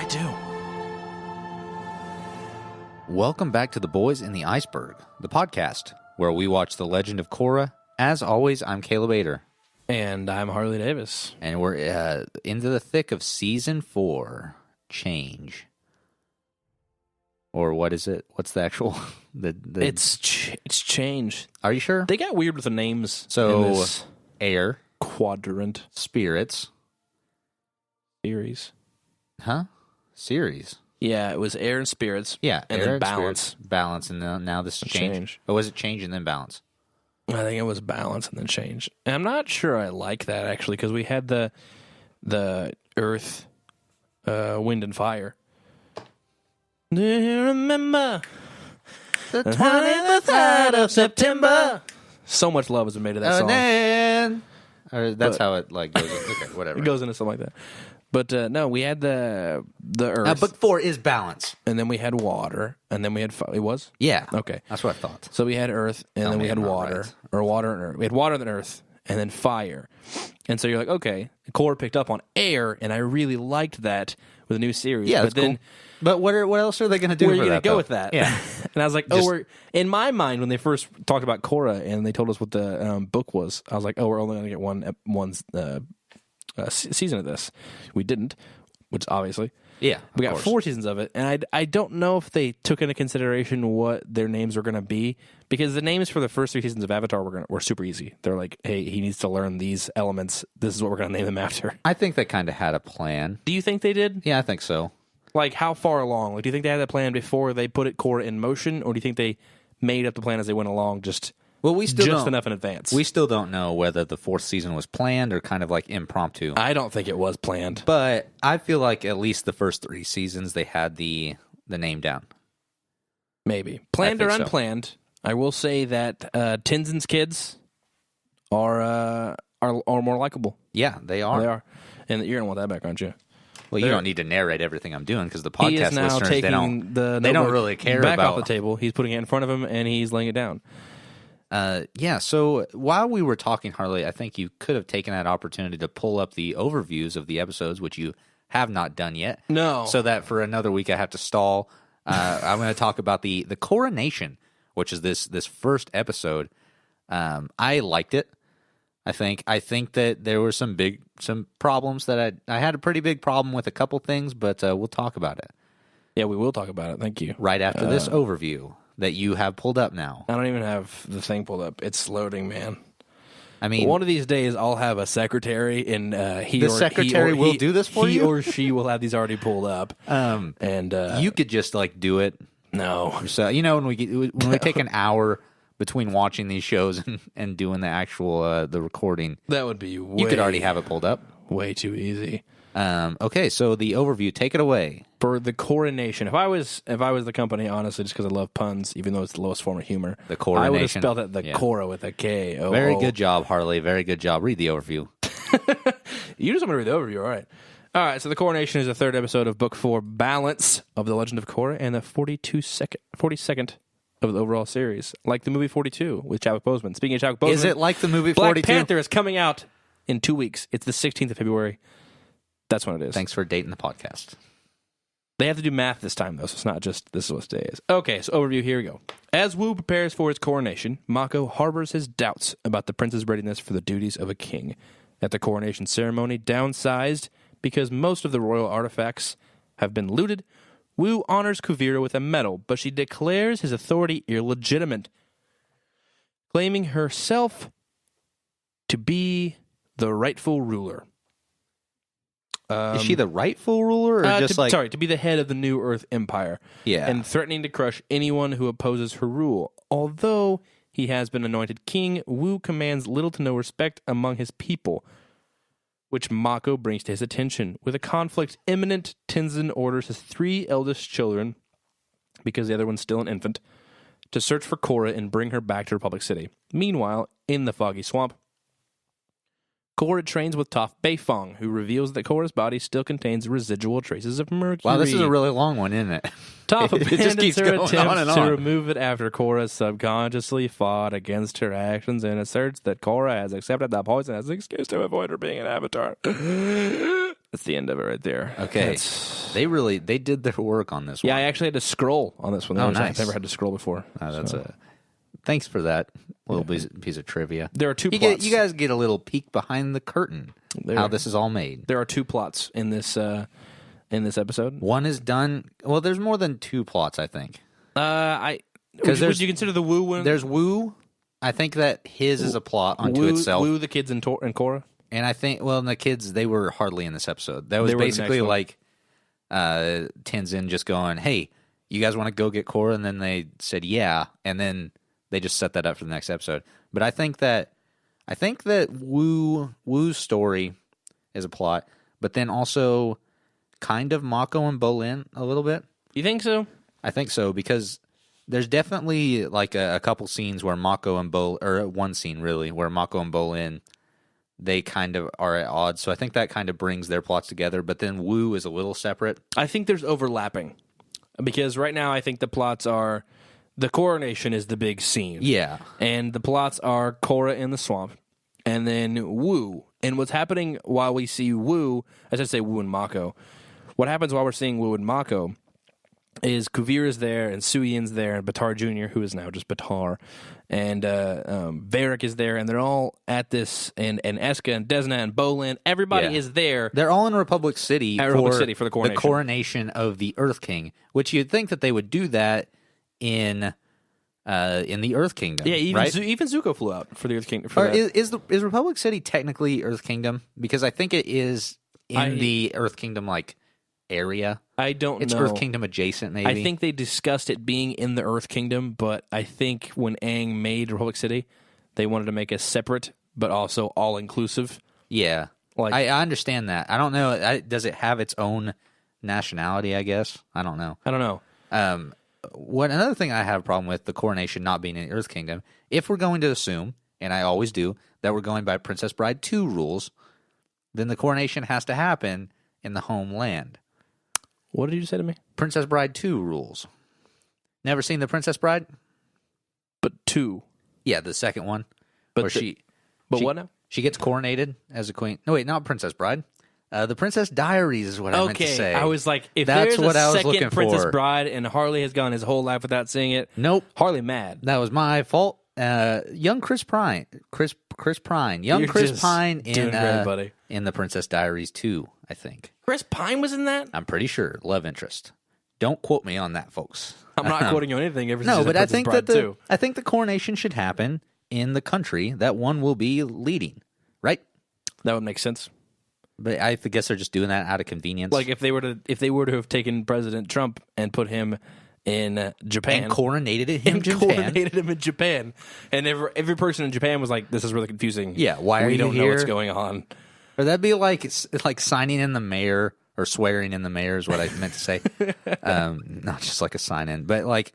I do. Welcome back to The Boys in the Iceberg, the podcast where we watch The Legend of Korra. As always, I'm Caleb Ader. And I'm Harley Davis. And we're into the thick of Season 4, Change. Or what is it? What's the actual... It's Change. Are you sure? They got weird with the names. So, in this Air. Quadrant. Spirits. Series. Huh? Series. Yeah, it was Air and Spirits. Yeah, and Air then and Balance. Spirits. Balance, and now this is Change. Or was it Change and then Balance? I think it was Balance and then Change. And I'm not sure I like that, actually, because we had the Earth, Wind, and Fire. Do you remember the 23rd of September? So much love has been made to that song. Or that's how it like goes. Okay, whatever. It goes into something like that. But no, we had the Earth. Book 4 is Balance. And then we had water. And then we had fire. It was? Yeah. Okay. That's what I thought. So we had Earth, and then we had water. Right. Or water and Earth. We had water, then Earth, and then fire. And so you're like, okay, Korra picked up on air, and I really liked that with a new series. Yeah, but then, cool. But what else are they going to do? Where are you going to go with that? Yeah. And I was like, in my mind, when they first talked about Korra and they told us what the book was, I was like, we're only going to get one season of this. We didn't, which obviously. Yeah. We got 4 seasons of it, and I don't know if they took into consideration what their names were going to be, because the names for the first 3 seasons of Avatar were super easy. They're like, hey, he needs to learn these elements. This is what we're going to name him after. I think they kind of had a plan. Do you think they did? Yeah, I think so. Like, how far along? Like, do you think they had that plan before they put Korra in motion, or do you think they made up the plan as they went along enough in advance? We still don't know whether the 4th season was planned or kind of like impromptu. I don't think it was planned. But I feel like at least the first 3 seasons they had the name down. Maybe. Planned or unplanned. So. I will say that Tenzin's kids are more likable. Yeah, they are. They are. And you're going to want that back, aren't you? Well, you don't need to narrate everything I'm doing because the podcast listeners, they don't really care back about off the table. He's putting it in front of him and he's laying it down. Yeah, so while we were talking, Harley, I think you could have taken that opportunity to pull up the overviews of the episodes, which you have not done yet. No. So that for another week I have to stall. I'm going to talk about the Coronation, which is this first episode. I liked it. I think that there were some problems that I had a pretty big problem with a couple things, but we'll talk about it. Yeah, we will talk about it. Thank you. Right after this overview that you have pulled up now. I don't even have the thing pulled up. It's loading, man. I mean, one of these days I'll have a secretary, and he will do this for you. He or she will have these already pulled up. And you could just like do it. No, so when we take an hour between watching these shows and doing the actual the recording, that would be you could already have it pulled up. Way too easy. Okay, so the overview, take it away. For the Coronation, if I was the company, honestly, just because I love puns, even though it's the lowest form of humor, the Coronation, I would have spelled it Korra with a K. Very good job, Harley. Very good job. Read the overview. You just want to read the overview, all right. All right, so the Coronation is the 3rd episode of Book 4, Balance of The Legend of Korra, and the 42nd of the overall series, like the movie 42 with Chadwick Boseman. Speaking of Chadwick Boseman, is it like the movie Black 42? Black Panther is coming out in 2 weeks. It's the 16th of February. That's when it is. Thanks for dating the podcast. They have to do math this time, though, so it's not just this is what today is. Okay, so overview, here we go. As Wu prepares for his coronation, Mako harbors his doubts about the prince's readiness for the duties of a king. At the coronation ceremony, downsized because most of the royal artifacts have been looted, Wu honors Kuvira with a medal, but she declares his authority illegitimate, claiming herself to be the rightful ruler. Is she the rightful ruler, or to be the head of the New Earth Empire? Yeah, and threatening to crush anyone who opposes her rule. Although he has been anointed king, Wu commands little to no respect among his people, which Mako brings to his attention. With a conflict imminent, Tenzin orders his 3 eldest children, because the other one's still an infant, to search for Korra and bring her back to Republic City. Meanwhile, in the Foggy Swamp, Korra trains with Toph Beifong, who reveals that Korra's body still contains residual traces of mercury. Wow, this is a really long one, isn't it? Toph abandons her attempts to remove it after Korra subconsciously fought against her actions and asserts that Korra has accepted the poison as an excuse to avoid her being an avatar. That's the end of it right there. Okay. They did their work on this one. Yeah, I actually had to scroll on this one. Nice. I've never had to scroll before. Thanks for that little piece of trivia. There are two plots. You guys get a little peek behind the curtain how this is all made. There are two plots in this episode. One is done. Well, there's more than two plots, I think. Would you consider the Woo one? There's Woo. I think that his is a plot unto itself. Woo, the kids, and Korra. And I think, the kids, they were hardly in this episode. That was basically like Tenzin just going, hey, you guys want to go get Korra? And then they said, yeah. And then they just set that up for the next episode. But I think that Woo's story is a plot, but then also kind of Mako and Bolin a little bit. You think so? I think so, because there's definitely like a couple scenes where Mako and one scene really, where Mako and Bolin, they kind of are at odds. So I think that kind of brings their plots together, but then Woo is a little separate. I think there's overlapping, because right now I think the plots are the Coronation is the big scene. Yeah. And the plots are Korra in the swamp, and then Woo. And what's happening while we see Woo, I should say Woo and Mako, what happens while we're seeing Woo and Mako is Kuvira's there, and Suyin's there, and Batar Jr., who is now just Batar, and Varric is there, and they're all at this, and Eska and Desna and Bolin, everybody is there. They're all in Republic City for the coronation of the Earth King, which you'd think that they would do that in the Earth Kingdom. Yeah, even right? Even Zuko flew out for the Earth Kingdom. Is Republic City technically Earth Kingdom? Because I think it is in the Earth Kingdom area. I don't know. It's Earth Kingdom adjacent, maybe. I think they discussed it being in the Earth Kingdom, but I think when Aang made Republic City, they wanted to make it separate, but also all-inclusive. Yeah. I understand that. I don't know. Does it have its own nationality, I guess? I don't know. Another thing I have a problem with the coronation not being in the Earth Kingdom, if we're going to assume, and I always do, that we're going by Princess Bride 2 rules, then the coronation has to happen in the homeland. What did you say to me? Princess Bride 2 rules. Never seen The Princess Bride? But 2. Yeah, the second one. But what now? She gets coronated as a queen. No, wait, not Princess Bride. The Princess Diaries is what I meant to say. I was like, if that's there's what a I was second looking Princess for. Bride and Harley has gone his whole life without seeing it, nope. Harley mad. That was my fault. Young Chris Pine. Chris Pine. You're Chris Pine doing great, buddy. In The Princess Diaries 2, I think. Chris Pine was in that? I'm pretty sure. Love interest. Don't quote me on that, folks. I'm not quoting you on anything. No, but I think I think the coronation should happen in the country that one will be leading, right? That would make sense. But I guess they're just doing that out of convenience. Like if they were to have taken President Trump and put him in Japan and coronated him in Japan, and every person in Japan was like, "This is really confusing." Yeah, why are you here? We don't know what's going on. Or that'd be like signing in the mayor or swearing in the mayor is what I meant to say. Not just like a sign in, but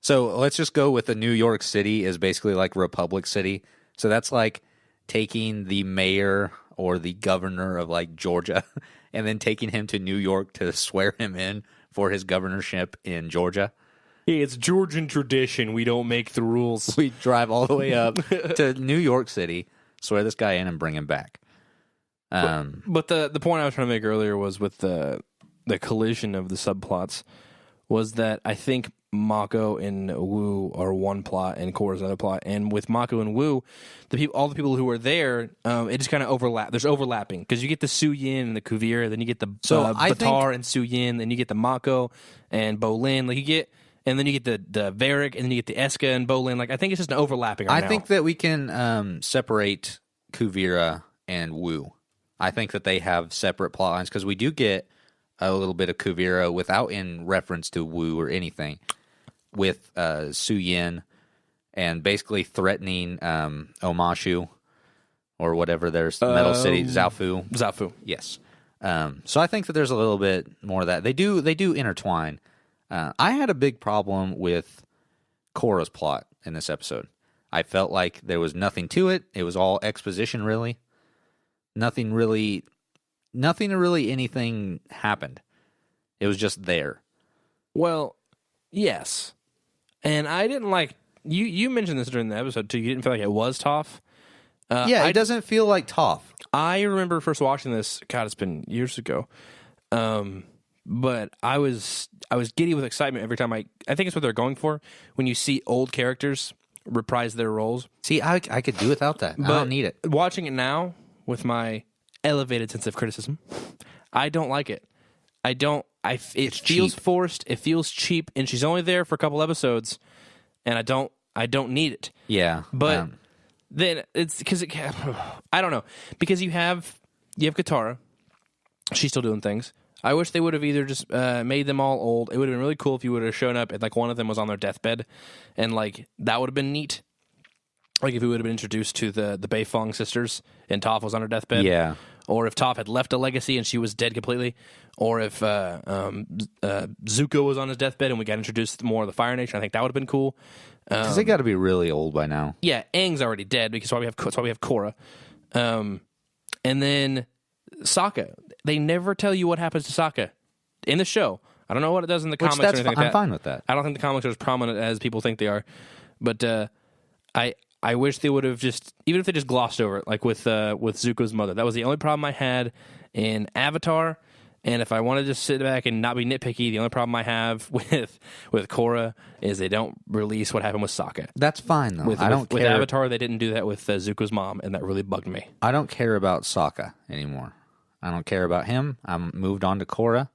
so let's just go with the New York City is basically like Republic City. So that's like taking the mayor or the governor of Georgia and then taking him to New York to swear him in for his governorship in Georgia. Hey, it's Georgian tradition. We don't make the rules. We drive all the way up to New York City, swear this guy in, and bring him back. But the point I was trying to make earlier was with the collision of the subplots was that I think Mako and Wu are one plot and Korra's another plot, and with Mako and Wu, all the people who are there, it just kind of overlap. There's overlapping because you get the Suyin and the Kuvira, then you get the Batar and Suyin, then you get the Mako and Bolin, and then you get the Varric, and then you get the Eska and Bolin. I think it's just an overlapping. I think that we can separate Kuvira and Wu. I think that they have separate plot lines because we do get a little bit of Kuvira without in reference to Wu or anything, with Suyin and basically threatening Omashu or whatever their metal city, Zaofu. Yes. So I think that there's a little bit more of that. They do intertwine. I had a big problem with Korra's plot in this episode. I felt like there was nothing to it. It was all exposition, really. Nothing really anything happened. It was just there. Well, yes. And I didn't like... You mentioned this during the episode, too. You didn't feel like it was Toph. It doesn't feel like Toph. I remember first watching this. God, it's been years ago. But I was giddy with excitement every time I think it's what they're going for when you see old characters reprise their roles. See, I could do without that. I don't need it. Watching it now with my elevated sense of criticism, I don't like it. It feels forced. It feels cheap, and she's only there for a couple episodes, and I don't need it. Yeah, but then it's because I don't know, because you have Katara. She's still doing things. I wish they would have either just made them all old. It would have been really cool if you would have shown up and like one of them was on their deathbed, and like that would have been neat. Like if we would have been introduced to the Beifong sisters and Toph was on her deathbed. Yeah. Or if Toph had left a legacy and she was dead completely. Or if Zuko was on his deathbed and we got introduced more of the Fire Nation. I think that would have been cool. Because they got to be really old by now. Yeah, Aang's already dead because that's why we have Korra. And then Sokka. They never tell you what happens to Sokka in the show. I don't know what it does in the comics or anything like that. I'm fine with that. I don't think the comics are as prominent as people think they are. But I wish they would have just, even if they just glossed over it, like with Zuko's mother. That was the only problem I had in Avatar. And if I want to just sit back and not be nitpicky, the only problem I have with Korra is they don't release what happened with Sokka. That's fine, though. I don't care. With Avatar, they didn't do that with Zuko's mom, and that really bugged me. I don't care about Sokka anymore. I don't care about him. I'm moved on to Korra.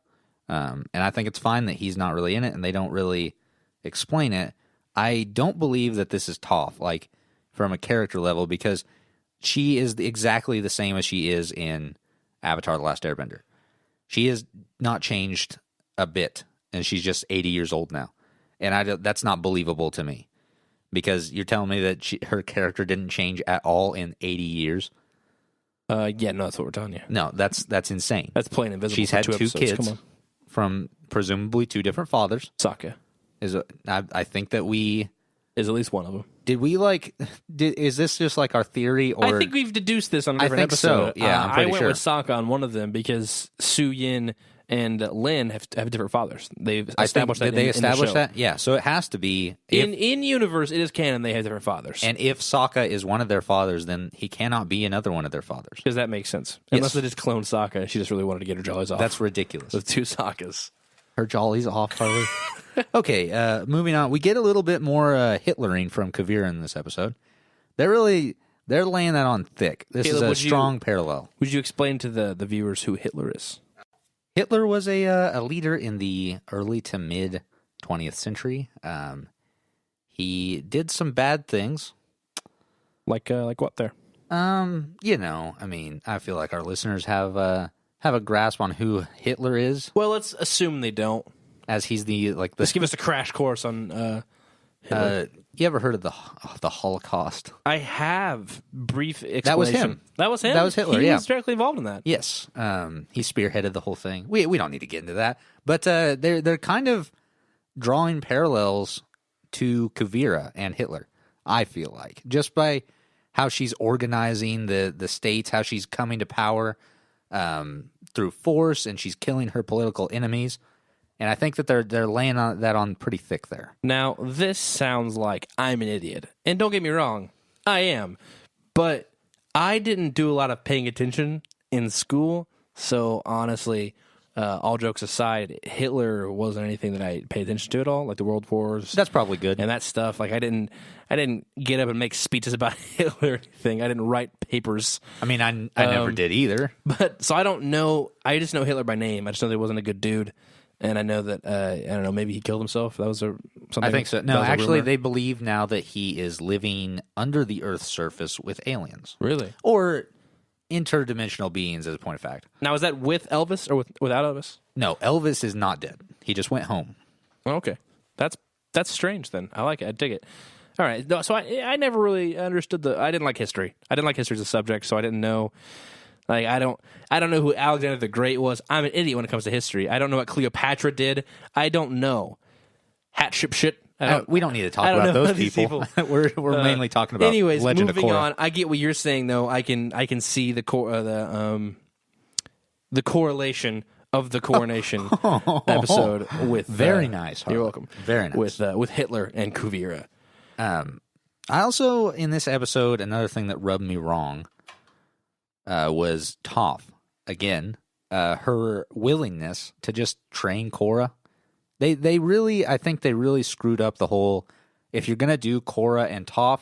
And I think it's fine that he's not really in it, and they don't really explain it. I don't believe that this is Toph, like, from a character level, because she is exactly the same as she is in Avatar: The Last Airbender. She has not changed a bit, and she's just 80 years old now. And that's not believable to me, because you're telling me that her character didn't change at all in 80 years? Yeah, no, that's what we're telling you. No, that's insane. That's plain and visible. She's had two episodes. kids from presumably two different fathers. Sokka. I think that we... Is at least one of them. Did we is this just like our theory? Or I think we've deduced this on a different episode. So. Yeah, I'm pretty I went sure. with Sokka on one of them because Su Yin and Lin have different fathers. They've established that. Did they establish in the show. that? Yeah, so it has to be. In universe, it is canon they have different fathers. And if Sokka is one of their fathers, then he cannot be another one of their fathers. Because that makes sense. Yes. Unless they just cloned Sokka, she just really wanted to get her jollies off. That's ridiculous. With two Sokkas. Her jollies off, Harley. Okay, moving on. We get a little bit more Hitlering from Kuvira in this episode. They're laying that on thick. This is a strong parallel. Would you explain to the viewers who Hitler is? Hitler was a leader in the early to mid 20th century. He did some bad things. Like what there? I mean, I feel like our listeners have a grasp on who Hitler is. Well, let's assume they don't. As he's Let's give us a crash course on Hitler. You ever heard of the Holocaust? I have. Brief explanation. That was him. That was him? That was Hitler, he yeah. was directly involved in that. Yes. He spearheaded the whole thing. We don't need to get into that. But they're kind of drawing parallels to Kuvira and Hitler, I feel like. Just by how she's organizing the states, how she's coming to power through force, and she's killing her political enemies. And I think that they're laying that on pretty thick there. Now, this sounds like I'm an idiot. And don't get me wrong, I am. But I didn't do a lot of paying attention in school. So honestly, all jokes aside, Hitler wasn't anything that I paid attention to at all, like the World Wars. That's probably good. And that stuff. Like I didn't get up and make speeches about Hitler or anything. I didn't write papers. I mean, I never did either. But so I don't know. I just know Hitler by name. I just know that he wasn't a good dude. And I know that, I don't know, maybe he killed himself. That was something. I think so. No, actually, they believe now that he is living under the Earth's surface with aliens. Really? Or interdimensional beings, as a point of fact. Now, is that with Elvis or without Elvis? No, Elvis is not dead. He just went home. Okay. That's strange, then. I like it. I dig it. All right. So I never really understood I didn't like history. I didn't like history as a subject, so I didn't know... Like I don't know who Alexander the Great was. I'm an idiot when it comes to history. I don't know what Cleopatra did. I don't know. Hatshepsut. We don't need to talk about those people. we're mainly talking about Legend of Korra. Moving on. I get what you're saying though. I can see the correlation of the Coronation episode with very nice. You're welcome. Very nice with Hitler and Kuvira. I also, in this episode, another thing that rubbed me wrong was Toph. Again, her willingness to just train Korra. They really, I think they really screwed up the whole, if you're going to do Korra and Toph,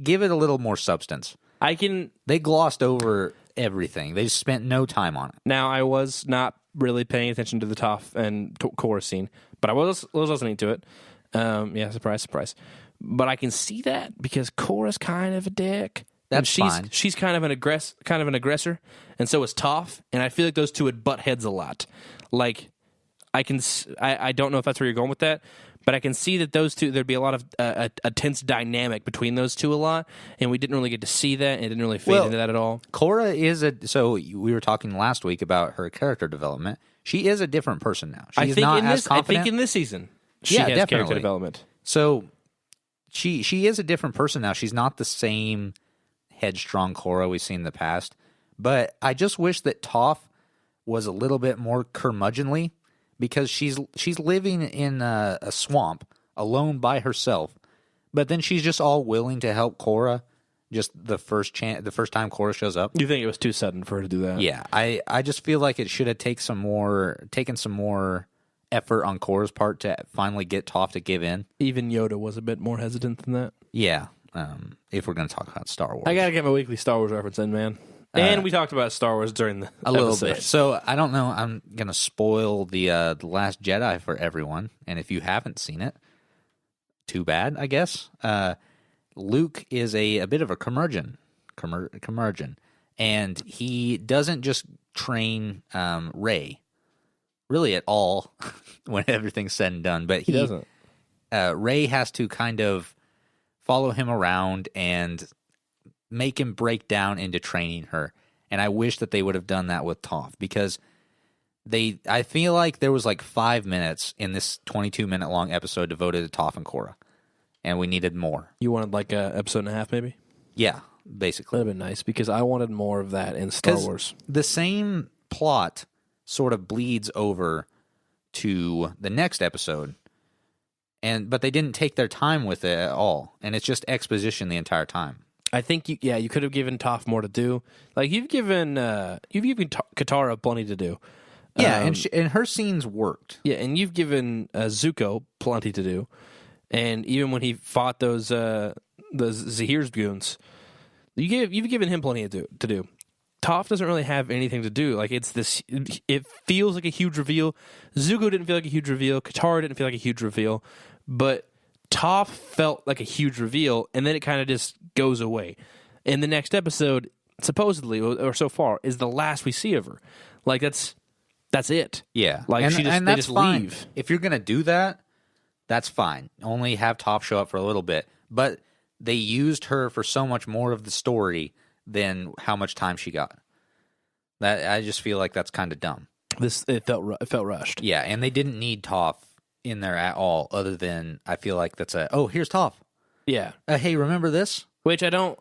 give it a little more substance. They glossed over everything. They just spent no time on it. Now, I was not really paying attention to the Toph and Korra scene, but I was listening to it. Yeah, surprise, surprise. But I can see that because Korra's kind of a dick. That's fine. She's kind of an aggressor, and so is Toph. And I feel like those two would butt heads a lot. Like, I don't know if that's where you're going with that, but I can see that those two, there'd be a lot of a tense dynamic between those two a lot, and we didn't really get to see that, and it didn't really fade into that at all. Korra is so we were talking last week about her character development. She is a different person now. She's not as confident. I think in this season, she has definitely. character development. So she is a different person now. She's not the same headstrong Korra we've seen in the past, but I just wish that Toph was a little bit more curmudgeonly, because she's living in a swamp alone by herself, but then she's just all willing to help Korra just the first time Korra shows up. You think it was too sudden for her to do that? Yeah, I just feel like it should have taken some more effort on Korra's part to finally get Toph to give in. Even Yoda was a bit more hesitant than that. Yeah, if we're going to talk about Star Wars. I got to get my weekly Star Wars reference in, man. And we talked about Star Wars during the a little bit. So I don't know. I'm gonna spoil the Last Jedi for everyone, and if you haven't seen it, too bad, I guess. Luke is a bit of a curmudgeon, and he doesn't just train Rey really at all when everything's said and done. But he doesn't. Rey has to kind of follow him around and make him break down into training her. And I wish that they would have done that with Toph, because I feel like there was like 5 minutes in this 22-minute long episode devoted to Toph and Korra, and we needed more. You wanted like a episode and a half, maybe? Yeah, basically. That'd have been nice, because I wanted more of that in Star Wars. The same plot sort of bleeds over to the next episode, but they didn't take their time with it at all, and it's just exposition the entire time. I think you could have given Toph more to do. Like you've given Katara plenty to do. Yeah, and her scenes worked. Yeah, and you've given Zuko plenty to do. And even when he fought those Zahir's goons, you've given him plenty to do. Toph doesn't really have anything to do. Like it feels like a huge reveal. Zuko didn't feel like a huge reveal. Katara didn't feel like a huge reveal, but Toph felt like a huge reveal, and then it kind of just goes away. And the next episode, supposedly, or so far, is the last we see of her. Like that's it. Yeah, like and they that's just fine. leave. If you're gonna do that, that's fine. Only have Toph show up for a little bit, but they used her for so much more of the story than how much time she got. That I just feel like that's kind of dumb. It felt rushed. Yeah, and they didn't need Toph in there at all, other than I feel like that's here's Toph. Yeah. Hey, remember this? Which I don't.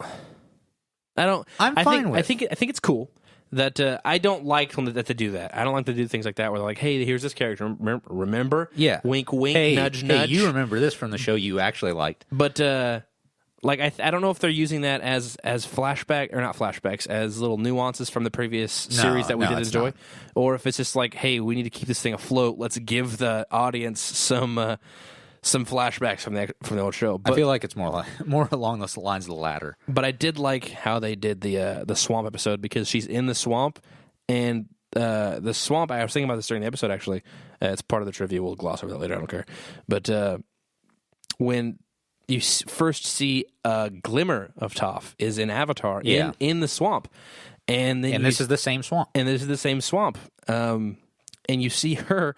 I'm fine with. I think it's cool that I don't like that to do that. I don't like to do things like that where they're like, "Hey, here's this character. Remember? Yeah. Wink, wink. Hey, nudge, hey, nudge. you remember this from the show you actually liked? But like I don't know if they're using that as flashback or not flashbacks, as little nuances from the previous series that we did enjoy, or if it's just like, hey, we need to keep this thing afloat. Let's give the audience some flashbacks from the old show. But I feel like it's more along the lines of the latter. But I did like how they did the swamp episode, because she's in the swamp, and the swamp. I was thinking about this during the episode. Actually, it's part of the trivia. We'll gloss over that later. I don't care. But when you first see a glimmer of Toph is in Avatar, in the swamp, and then this is the same swamp, and you see her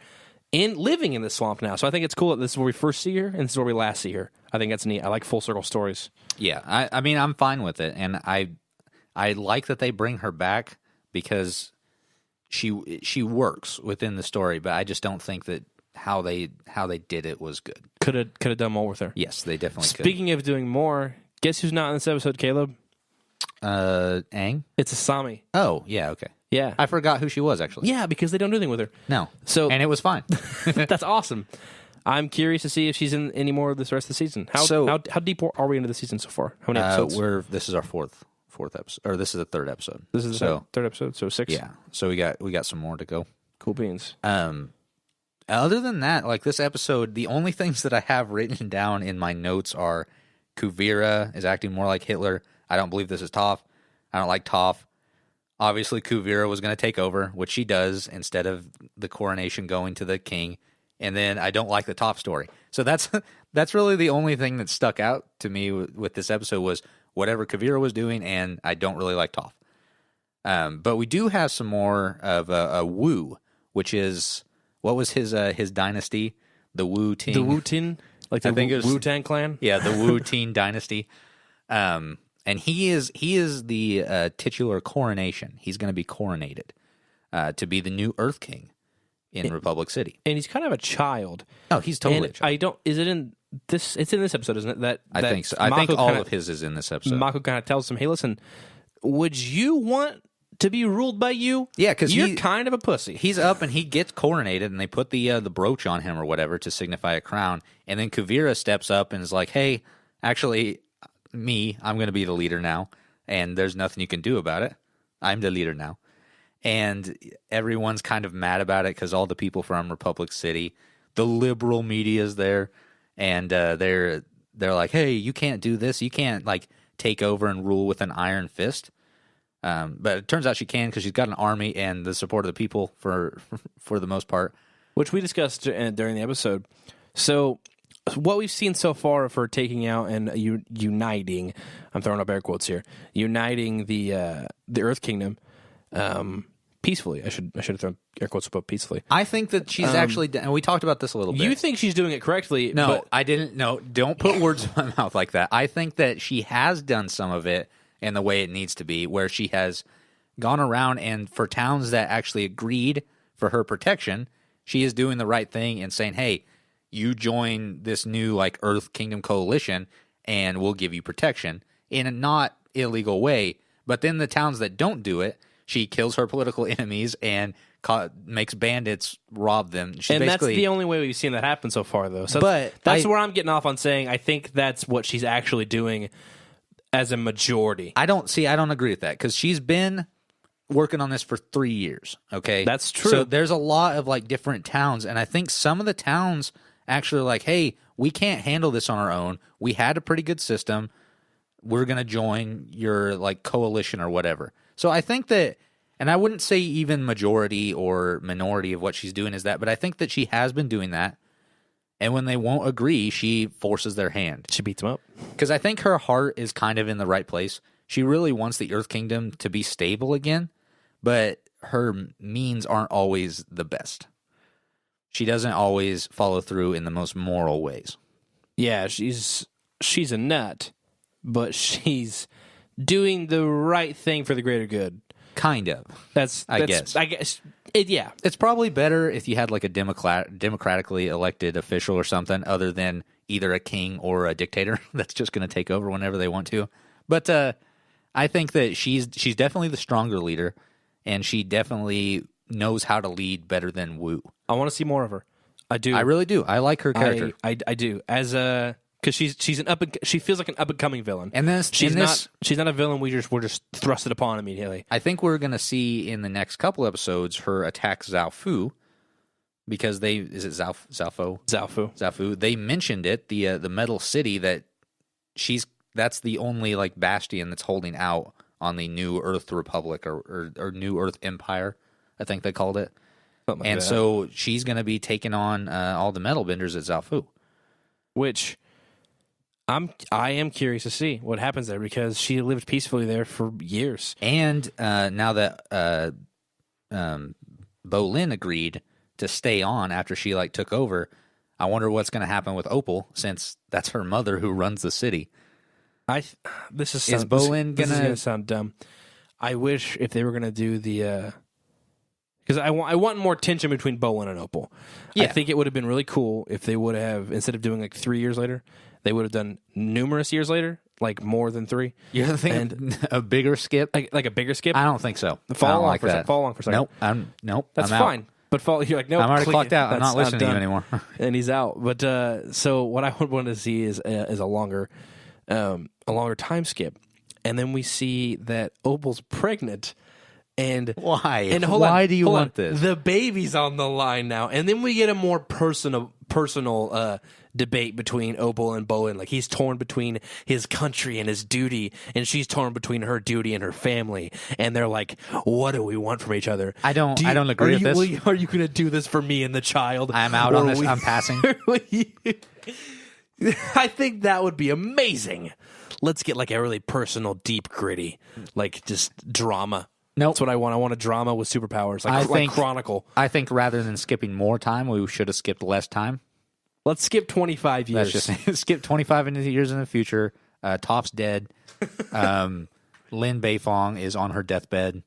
living in the swamp now. So I think it's cool that this is where we first see her, and this is where we last see her. I think that's neat. I like full circle stories. Yeah, I mean, I'm fine with it, and I like that they bring her back, because she works within the story, but I just don't think that how they did it was good. Could have done more with her. Yes, they definitely could. Speaking of doing more, guess who's not in this episode, Caleb? Aang? It's Asami. Oh, yeah, okay. Yeah. I forgot who she was, actually. Yeah, because they don't do anything with her. No. And it was fine. That's awesome. I'm curious to see if she's in any more of this rest of the season. How deep are we into the season so far? How many episodes? This is our fourth episode, or this is the third episode. This is the third episode, so 6. Yeah, so we got some more to go. Cool beans. Other than that, like this episode, the only things that I have written down in my notes are Kuvira is acting more like Hitler. I don't believe this is Toph. I don't like Toph. Obviously, Kuvira was going to take over, which she does, instead of the coronation going to the king. And then I don't like the Toph story. So that's really the only thing that stuck out to me with this episode was whatever Kuvira was doing, and I don't really like Toph. But we do have some more of a Wu, which is, what was his dynasty? The Wu Ting. The Wu Tin? Like the Wu-Tang Clan? Yeah, the Wu Ting dynasty. And he is the titular coronation. He's going to be coronated to be the new Earth King in Republic City. And he's kind of a child. Oh, he's totally a child. Is it in this? It's in this episode, isn't it? I think so. I think all of his is in this episode. Mako kind of tells him, hey, listen, would you want to be ruled by you? Yeah, because you're kind of a pussy. He's up and he gets coronated, and they put the brooch on him or whatever to signify a crown. And then Kuvira steps up and is like, hey, actually, I'm going to be the leader now, and there's nothing you can do about it. I'm the leader now. And everyone's kind of mad about it because all the people from Republic City, the liberal media is there, and they're like, hey, you can't do this. You can't like take over and rule with an iron fist. But it turns out she can because she's got an army and the support of the people for the most part. Which we discussed during the episode. So what we've seen so far of her taking out and uniting, I'm throwing up air quotes here, uniting the Earth Kingdom peacefully. I should have thrown air quotes above peacefully. I think that she's actually, and we talked about this a little bit. You think she's doing it correctly? No, but I didn't. No, don't put words in my mouth like that. I think that she has done some of it in the way it needs to be, where she has gone around and for towns that actually agreed for her protection, she is doing the right thing and saying, hey, you join this new like Earth Kingdom coalition and we'll give you protection in a not illegal way. But then the towns that don't do it, she kills her political enemies and makes bandits rob them. And that's the only way we've seen that happen so far, though. So that's where I'm getting off on saying I think that's what she's actually doing as a majority. I don't agree with that because she's been working on this for 3 years. Okay, that's true. So there's a lot of like different towns, and I think some of the towns actually are like, hey, we can't handle this on our own. We had a pretty good system. We're going to join your like coalition or whatever. So I think that, and I wouldn't say even majority or minority of what she's doing is that, but I think that she has been doing that. And when they won't agree, she forces their hand. She beats them up. Because I think her heart is kind of in the right place. She really wants the Earth Kingdom to be stable again, but her means aren't always the best. She doesn't always follow through in the most moral ways. Yeah, she's a nut, but she's doing the right thing for the greater good. Kind of. I guess. Yeah. It's probably better if you had like a democratically elected official or something other than either a king or a dictator that's just going to take over whenever they want to. But I think that she's definitely the stronger leader, and she definitely knows how to lead better than Wu. I want to see more of her. I do. I really do. I like her character. I do. Because she feels like an up and coming villain, and she's not a villain we're just thrusted upon immediately. I think we're gonna see in the next couple episodes her attack Zhao Fu, because Zhao Fu. They mentioned it, the Metal City, that's the only like bastion that's holding out on the New Earth Republic or New Earth Empire, I think they called it. Something like and that. So she's gonna be taking on all the metal benders at Zhao Fu, which I am curious to see what happens there, because she lived peacefully there for years. And now that Bolin agreed to stay on after she like took over, I wonder what's going to happen with Opal, since that's her mother who runs the city. This is Bolin going to sound dumb. I wish if they were going to do the because I want more tension between Bolin and Opal. Yeah. I think it would have been really cool if they would have, instead of doing like 3 years later, they would have done numerous years later, like more than 3. You're thinking a bigger skip? Like a bigger skip? I don't think so. Follow along for a second. Nope. Nope. That's I'm fine. out. But you're like, nope. I'm already click clocked it. out. I'm That's not listening to you done. anymore. And he's out. But so what I would want to see is a longer time skip, and then we see that Opal's pregnant. And Why? And Why do you want this? The baby's on the line now, and then we get a more personal debate between Opal and Bolin. Like he's torn between his country and his duty, and she's torn between her duty and her family. And they're like, "What do we want from each other?" I don't agree with this. Are you going to do this for me and the child? I'm out on this. I'm passing. I think that would be amazing. Let's get like a really personal, deep, gritty, like just drama. Nope. That's what I want. I want a drama with superpowers, like Chronicle. I think rather than skipping more time, we should have skipped less time. Let's skip 25 years. Let's just skip 25 years in the future. Toph's dead. Lin Beifong is on her deathbed,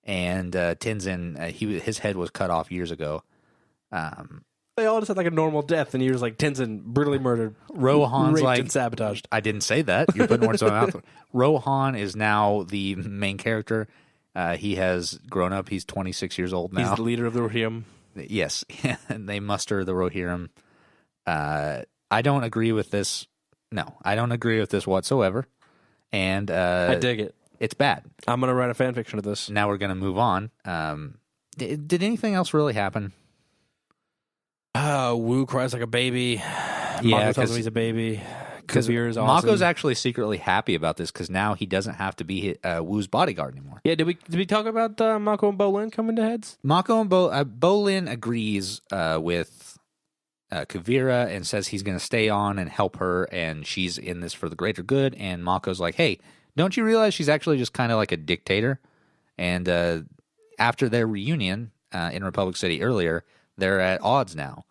and Tenzin, his head was cut off years ago. They all just had like a normal death, and you're just like Tenzin brutally murdered, Rohan's raped like and sabotaged. I didn't say that. You're putting words in my mouth. Rohan is now the main character. He has grown up. He's 26 years old now. He's the leader of the Rohirrim. Yes, and they muster the Rohirrim. I don't agree with this. No, I don't agree with this whatsoever. And I dig it. It's bad. I'm going to write a fan fiction of this. Now we're going to move on. Did anything else really happen? Wu cries like a baby. Yeah, Mako tells him he's a baby. Kavir is awesome. Mako's actually secretly happy about this because now he doesn't have to be Wu's bodyguard anymore. Yeah, did we talk about Mako and Bolin coming to heads? Mako and Bolin agrees with Kavira and says he's going to stay on and help her, and she's in this for the greater good. And Mako's like, hey, don't you realize she's actually just kind of like a dictator? And after their reunion in Republic City earlier, they're at odds now.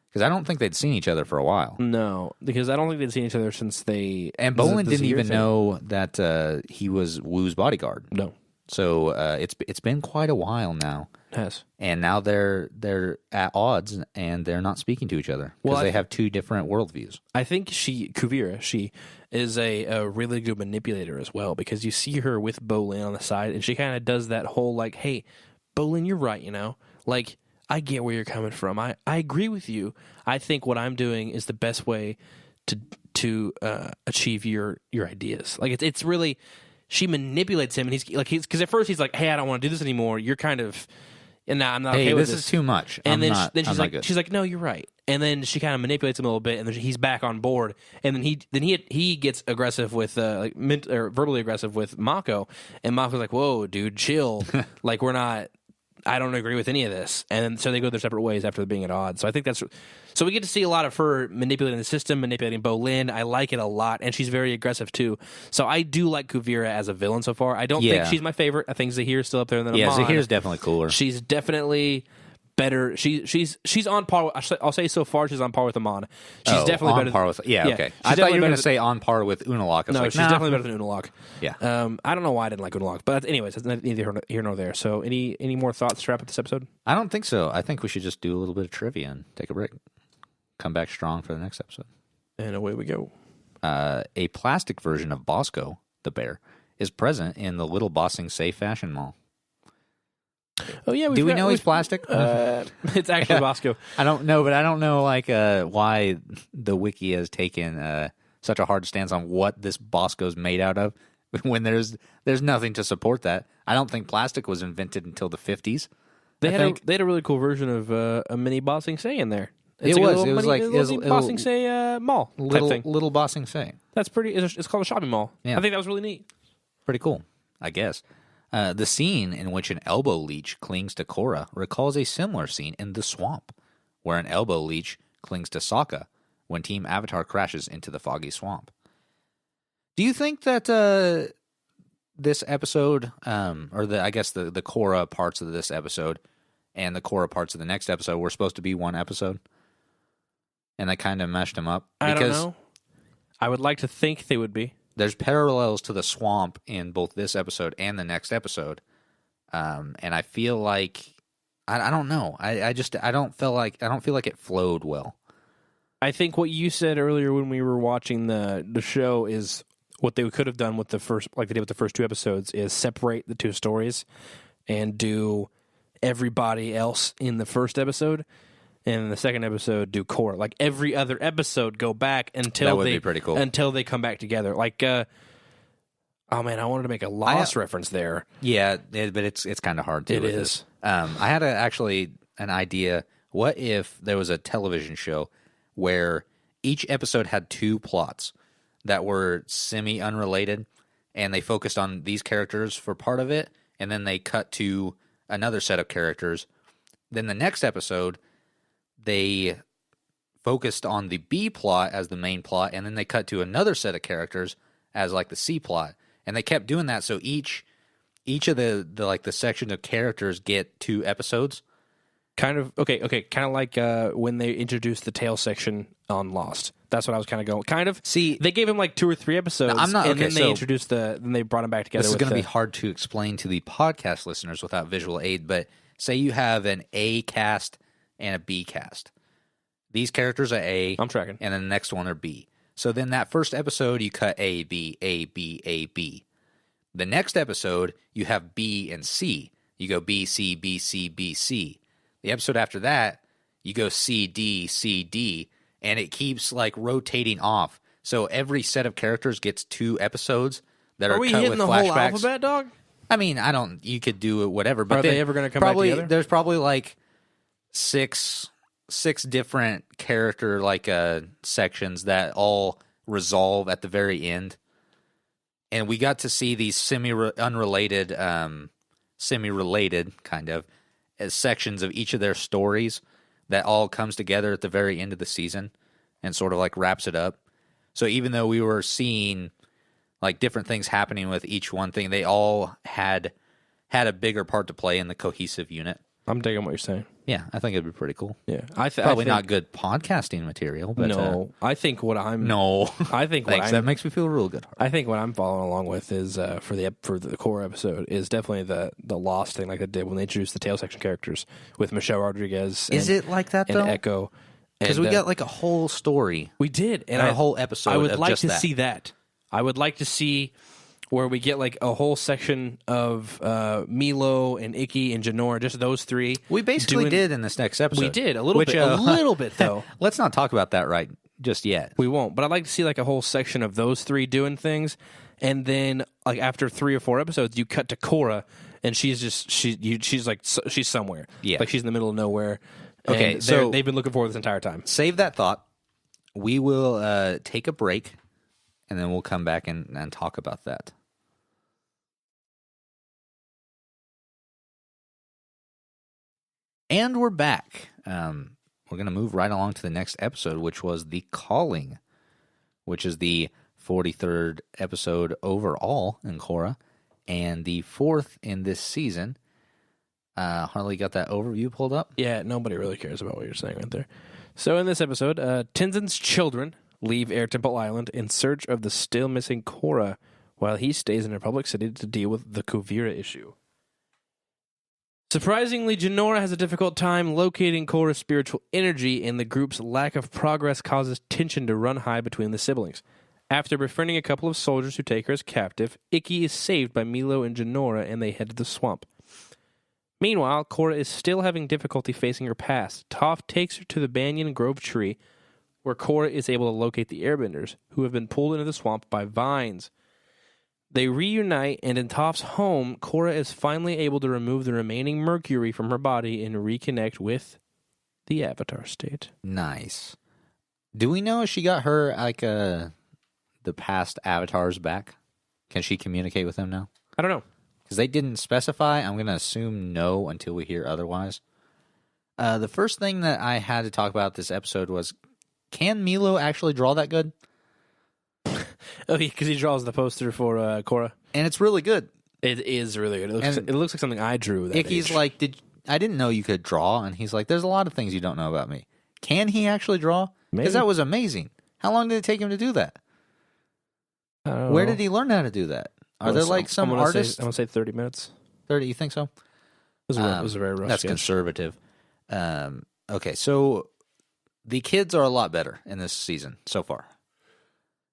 Because I don't think they'd seen each other for a while. No, because I don't think they'd seen each other since they... And Bolin didn't even know that he was Wu's bodyguard. No. So it's been quite a while now. It has. And now they're at odds, and they're not speaking to each other. Because they have two different worldviews. I think Kuvira, she is a really good manipulator as well, because you see her with Bolin on the side, and she kind of does that whole, like, hey, Bolin, you're right, you know? Like... I get where you're coming from. I agree with you. I think what I'm doing is the best way to achieve your ideas. Like it's really, she manipulates him, and he's because at first he's like, hey, I don't want to do this anymore. You're kind of, and now I'm not okay with this. This is too much. And then she's like, no, you're right. And then she kind of manipulates him a little bit, and then he's back on board. And then he gets aggressive with verbally aggressive with Mako, and Mako's like, whoa, dude, chill. Like we're not. I don't agree with any of this. And so they go their separate ways after being at odds. So I think that's... So we get to see a lot of her manipulating the system, manipulating Bolin. I like it a lot. And she's very aggressive, too. So I do like Kuvira as a villain so far. I don't think she's my favorite. I think Zahir's still up there. Than Amon. Zahir's definitely cooler. She's definitely... better. She's on par. I'll say so far she's on par with Amon. She's definitely on better. Par with, okay. I thought you were going to say on par with Unalak. No, she's definitely better than Unalak. Yeah. I don't know why I didn't like Unalak, but anyways, that's neither here nor there. So any more thoughts to wrap up this episode? I don't think so. I think we should just do a little bit of trivia and take a break. Come back strong for the next episode. And away we go. A plastic version of Bosco, the bear, is present in the Little Bossing Say Fashion Mall. Oh yeah, do we know he's plastic? It's actually Bosco. I don't know, but I don't know why the wiki has taken such a hard stance on what this Bosco's made out of when there's nothing to support that. I don't think plastic was invented until the 50s. They had a really cool version of a mini Bossing Say in there. It was like Bossing Say mall little Bossing Say. That's pretty. It's called a shopping mall. Yeah. I think that was really neat. Pretty cool, I guess. The scene in which an elbow leech clings to Korra recalls a similar scene in The Swamp, where an elbow leech clings to Sokka when Team Avatar crashes into the foggy swamp. Do you think that this episode, or the Korra parts of this episode and the Korra parts of the next episode were supposed to be one episode? And they kind of meshed them up? I don't know. I would like to think they would be. There's parallels to the swamp in both this episode and the next episode, and I feel like I don't know. I don't feel like it flowed well. I think what you said earlier when we were watching the show is what they could have done with the first, like they did with the first two episodes, is separate the two stories and do everybody else in the first episode, and in the second episode do Korra. Like every other episode, go back until That would be pretty cool. Until they come back together. Like, oh man, I wanted to make a Lost reference there. Yeah, but it's kind of hard to. It is. I had actually an idea. What if there was a television show where each episode had 2 plots that were semi-unrelated, and they focused on these characters for part of it, and then they cut to another set of characters. Then the next episode, they focused on the B plot as the main plot, and then they cut to another set of characters as like the C plot. And they kept doing that, so each of the like the section of characters get 2 episodes. Kind of kind of like when they introduced the tail section on Lost. That's what I was kind of going. Kind of. See, they gave him like 2 or 3 episodes, I'm not, and then they introduced then they brought him back together. This is going to be hard to explain to the podcast listeners without visual aid, but say you have an A cast and a B cast. These characters are A. I'm tracking. And then the next one are B. So then that first episode, you cut A, B, A, B, A, B. The next episode, you have B and C. You go B, C, B, C, B, C. The episode after that, you go C, D, C, D, and it keeps like rotating off. So every set of characters gets 2 episods that are we cut hitting with the flashbacks. whole alphabet, dog? I mean, you could do it whatever. But Are they ever going to come back together? There's probably like six different character like sections that all resolve at the very end. And we got to see these semi-related kind of as sections of each of their stories that all comes together at the very end of the season and sort of like wraps it up. So even though we were seeing like different things happening with each one thing, they all had a bigger part to play in the cohesive unit. I'm digging what you're saying. Yeah, I think it'd be pretty cool. Yeah, Probably not good podcasting material, but no. I think what I'm I think thanks. That makes me feel real good. I think what I'm following along with is for the core episode is definitely the Lost thing, like they did when they introduced the tail section characters with Michelle Rodriguez. Is it like that and though? Echo, because we got like a whole story. We did, and a whole episode. I would of like just to that. see that. I would like to see where we get like a whole section of Milo and Ikki and Janora, just those 3. We basically did in this next episode. We did a little bit though. Let's not talk about that right just yet. We won't, but I'd like to see like a whole section of those 3 doing things, and then like after 3 or 4 episodes, you cut to Korra, and she's somewhere. Yeah, like she's in the middle of nowhere. Okay, so they've been looking for this entire time. Save that thought. We will take a break, and then we'll come back and talk about that. And we're back. We're going to move right along to the next episode, which was The Calling, which is the 43rd episode overall in Korra, and the 4th in this season. Harley, got that overview pulled up? Yeah, nobody really cares about what you're saying right there. So in this episode, Tenzin's children leave Air Temple Island in search of the still missing Korra, while he stays in Republic City to deal with the Kuvira issue. Surprisingly, Janora has a difficult time locating Korra's spiritual energy, and the group's lack of progress causes tension to run high between the siblings. After befriending a couple of soldiers who take her as captive, Ikki is saved by Milo and Janora, and they head to the swamp. Meanwhile, Korra is still having difficulty facing her past. Toph takes her to the Banyan Grove tree, where Korra is able to locate the Airbenders, who have been pulled into the swamp by vines. They reunite, and in Toph's home, Korra is finally able to remove the remaining mercury from her body and reconnect with the Avatar state. Nice. Do we know if she got her like the past avatars back? Can she communicate with them now? I don't know. Because they didn't specify. I'm going to assume no until we hear otherwise. The first thing that I had to talk about this episode was, can Milo actually draw that good? Oh, because he draws the poster for Korra. And it's really good. It is really good. It looks like something I drew. Ikki's like, I didn't know you could draw. And he's like, there's a lot of things you don't know about me. Can he actually draw? Because that was amazing. How long did it take him to do that? Where did he learn how to do that? Are there like some artists? I'm going to say 30 minutes. 30, you think so? It was a very rough That's sketch. Conservative. Okay, so the kids are a lot better in this season so far.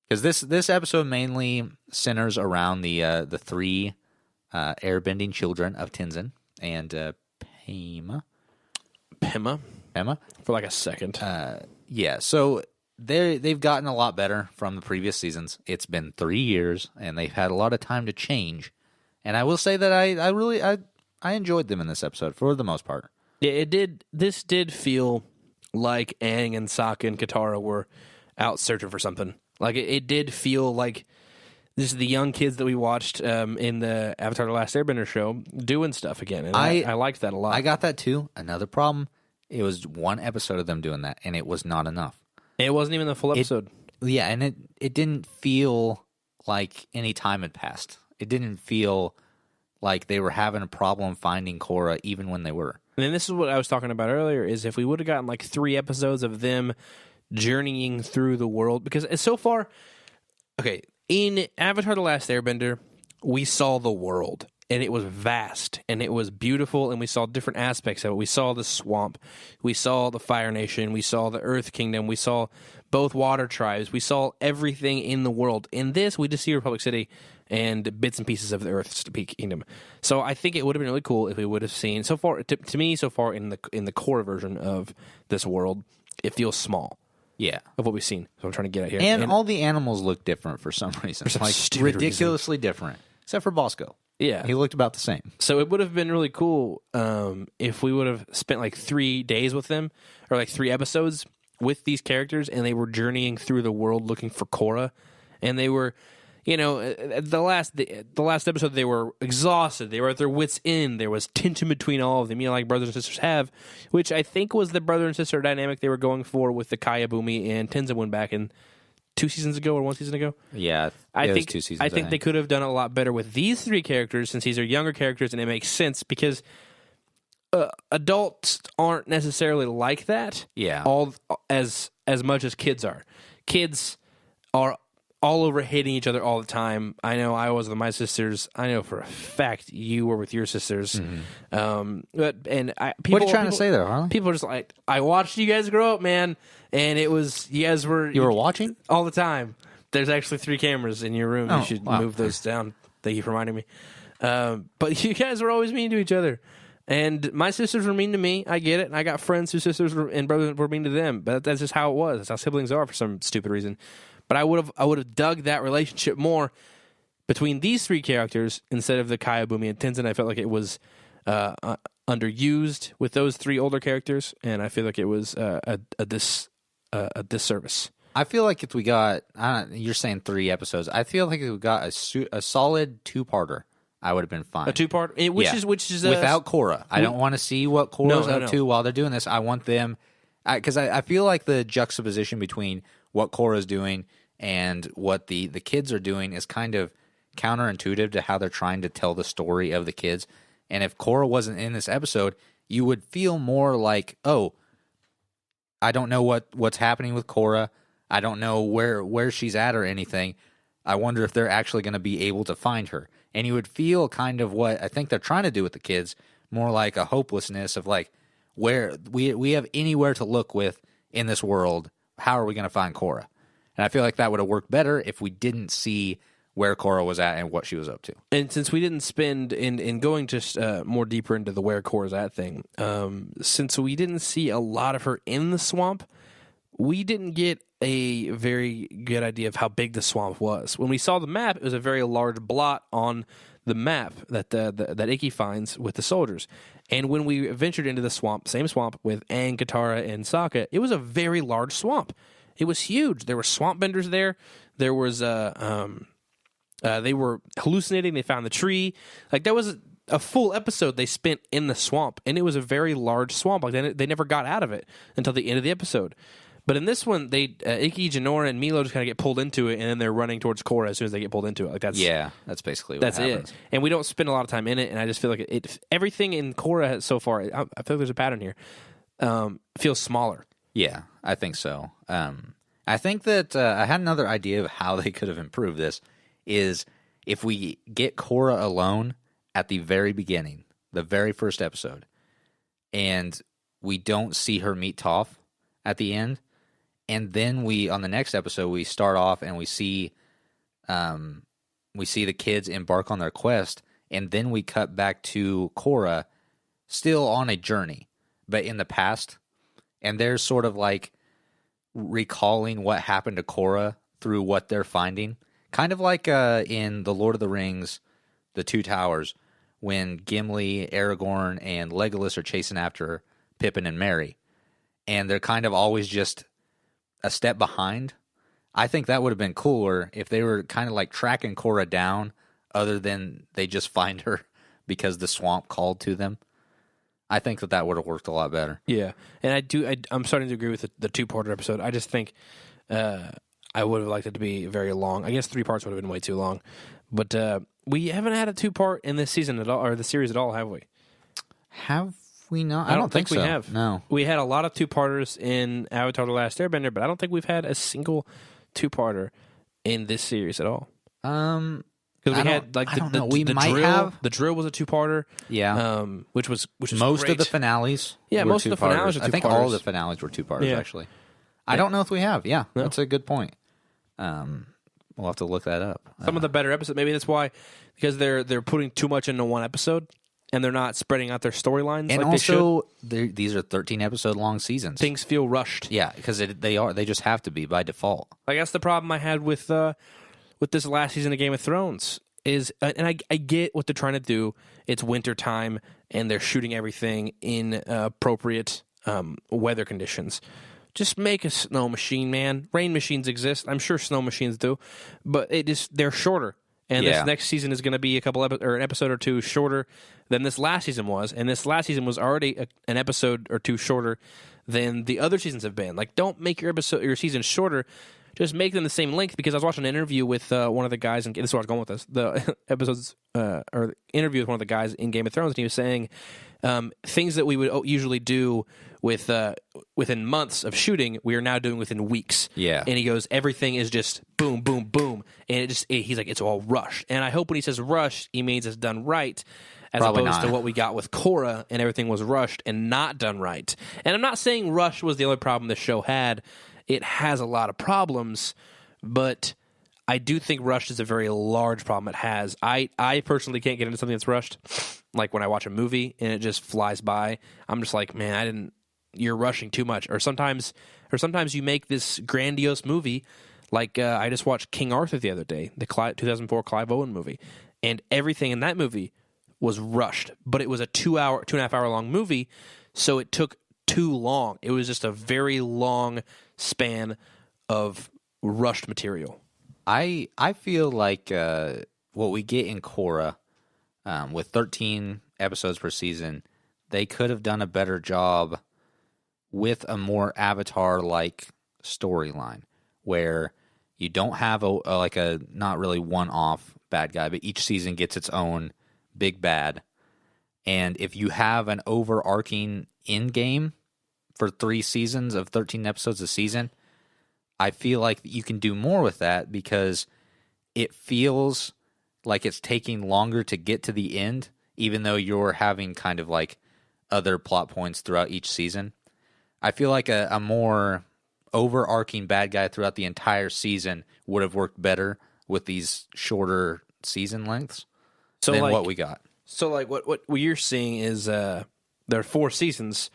Because this episode mainly centers around the 3 airbending children of Tenzin and Pema. Pema Pema? for like a second. Yeah, so they've gotten a lot better from the previous seasons. It's been 3 years, and they've had a lot of time to change. And I will say that I really enjoyed them in this episode for the most part. Yeah, it did. This did feel like Aang and Sokka and Katara were out searching for something. Like it did feel like this is the young kids that we watched in the Avatar: The Last Airbender show doing stuff again, and I liked that a lot. I got that too. Another problem: it was one episode of them doing that, and it was not enough. It wasn't even the full episode. And it didn't feel like any time had passed. It didn't feel like they were having a problem finding Korra, even when they were. And then this is what I was talking about earlier, is if we would have gotten like 3 episodes of them journeying through the world, because so far, okay, in Avatar: The Last Airbender, we saw the world, and it was vast, and it was beautiful, and we saw different aspects of it. We saw the swamp, we saw the Fire Nation, we saw the Earth Kingdom, we saw both water tribes, we saw everything in the world. In this, we just see Republic City and bits and pieces of the Earth's Kingdom. So I think it would have been really cool if we would have seen, so far, to me, so far in the core version of this world, it feels small. Yeah, of what we've seen. So I'm trying to get at here. And all the animals look different for some reason. For some like stupid ridiculously different. Except for Bosco. Yeah. He looked about the same. So it would have been really cool if we would have spent like 3 days with them, or like 3 episodes with these characters, and they were journeying through the world looking for Korra, and they were, you know, the last episode they were exhausted, they were at their wits' end, there was tension between all of them, you know, like brothers and sisters have, which I think was the brother and sister dynamic they were going for with the Kaya Bumi and Tenzin back in 2 seasons ago or 1 season ago. Yeah, I think 2 seasons. I think they could have done a lot better with these 3 characters, since these are younger characters, and it makes sense because adults aren't necessarily like that. Yeah, all as much as kids are. Kids are all over hating each other all the time. I know I was with my sisters. I know for a fact you were with your sisters. Mm-hmm. What are you trying to say there, Harlan? People are just like, I watched you guys grow up, man, and it was you were watching all the time. There's actually 3 cameras in your room. Oh, you should wow. move those down. Thank you for reminding me. But you guys were always mean to each other. And my sisters were mean to me. I get it. And I got friends whose sisters and brothers were mean to them. But that's just how it was. That's how siblings are for some stupid reason. But I would have dug that relationship more between these 3 characters instead of the Kaya, Bumi, and Tenzin. I felt like it was underused with those 3 older characters, and I feel like it was a disservice. I feel like if we got, you're saying 3 episodes. I feel like if we got a solid 2-parter, I would have been fine. A 2-part, which is without Korra. I don't want to see what Korra's up to while they're doing this. I want them, because I feel like the juxtaposition between what Korra's doing and what the kids are doing is kind of counterintuitive to how they're trying to tell the story of the kids. And if Korra wasn't in this episode, you would feel more like, oh, I don't know what's happening with Korra. I don't know where she's at or anything. I wonder if they're actually going to be able to find her. And you would feel kind of what I think they're trying to do with the kids, more like a hopelessness of like, where we have anywhere to look with in this world. How are we going to find Korra? And I feel like that would have worked better if we didn't see where Korra was at and what she was up to. And since we didn't spend in going just more deeper into the where Korra's at thing, since we didn't see a lot of her in the swamp, we didn't get a very good idea of how big the swamp was. When we saw the map, it was a very large blot on the map that Ikki finds with the soldiers. And when we ventured into the swamp, same swamp with Aang, Katara, and Sokka, it was a very large swamp. It was huge. There were swamp benders there. There was they were hallucinating. They found the tree. Like that was a full episode they spent in the swamp, and it was a very large swamp. Like they never got out of it until the end of the episode. But in this one, they Ikki, Jinora, and Milo just kind of get pulled into it, and then they're running towards Korra as soon as they get pulled into it. Like that's basically what happens. It. And we don't spend a lot of time in it, and I just feel like everything in Korra so far, I feel like there's a pattern here, feels smaller. Yeah, I think so. I think that I had another idea of how they could have improved this, is if we get Korra alone at the very beginning, the very first episode, and we don't see her meet Toph at the end, and then on the next episode, we start off and we see the kids embark on their quest, and then we cut back to Korra still on a journey, but in the past, and they're sort of like recalling what happened to Korra through what they're finding. Kind of like in The Lord of the Rings, The Two Towers, when Gimli, Aragorn, and Legolas are chasing after Pippin and Merry, and they're kind of always just a step behind. I think that would have been cooler if they were kind of like tracking Korra down, other than they just find her because the swamp called to them. I think that would have worked a lot better. Yeah, and I'm starting to agree with the two-parter episode. I just think I would have liked it to be very long. I guess 3 parts would have been way too long. But we haven't had a 2-part in this season at all, or the series at all, have we? Have we not? I don't think so. we have. No. We had a lot of 2-parters in Avatar The Last Airbender, but I don't think we've had a single 2-parter in this series at all. Because we had like we might have. The drill was a 2-parter. Yeah, which was most great. of the finales. Yeah, most of the finales are 2-parters. I think all of the finales were 2-parters. Actually, I don't know if we have. Yeah, no. That's a good point. We'll have to look that up. Some of the better episodes, maybe that's why, because they're putting too much into one episode and they're not spreading out their storylines. And like also, these are 13-episode long seasons. Things feel rushed. Yeah, because they just have to be by default. I guess the problem I had with this last season of Game of Thrones is, and I get what they're trying to do. It's winter time and they're shooting everything in appropriate weather conditions. Just make a snow machine, man. Rain machines exist. I'm sure snow machines do, but they're shorter. And this next season is going to be an episode or 2 shorter than this last season was. And this last season was already an episode or 2 shorter than the other seasons have been. Like, don't make your season shorter. Just make them the same length. Because I was watching an interview with one of the guys, and this is where I was going with this. The episodes or interview with one of the guys in Game of Thrones, and he was saying things that we would usually do within months of shooting, we are now doing within weeks. Yeah. And he goes, everything is just boom, boom, boom. And he's like, it's all rushed. And I hope when he says rushed, he means it's done right, as Probably opposed not. to what we got with Korra and everything was rushed and not done right. And I'm not saying rush was the only problem the show had. It has a lot of problems, but I do think rushed is a very large problem it has. I personally can't get into something that's rushed. Like when I watch a movie and it just flies by, I'm just like, man, you're rushing too much. Or sometimes you make this grandiose movie, like I just watched King Arthur the other day, the 2004 Clive Owen movie, and everything in that movie was rushed. But it was a 2.5 hour long movie, so it took too long. It was just a very long span of rushed material. I feel like what we get in Korra, with 13 episodes per season, they could have done a better job with a more Avatar-like storyline, where you don't have a not really one-off bad guy, but each season gets its own big bad. And if you have an overarching end game for 3 seasons of 13 episodes a season, I feel like you can do more with that, because it feels like it's taking longer to get to the end, even though you're having kind of like other plot points throughout each season. I feel like a more overarching bad guy throughout the entire season would have worked better with these shorter season lengths than what we got. So like what you're seeing is there are 4 seasons.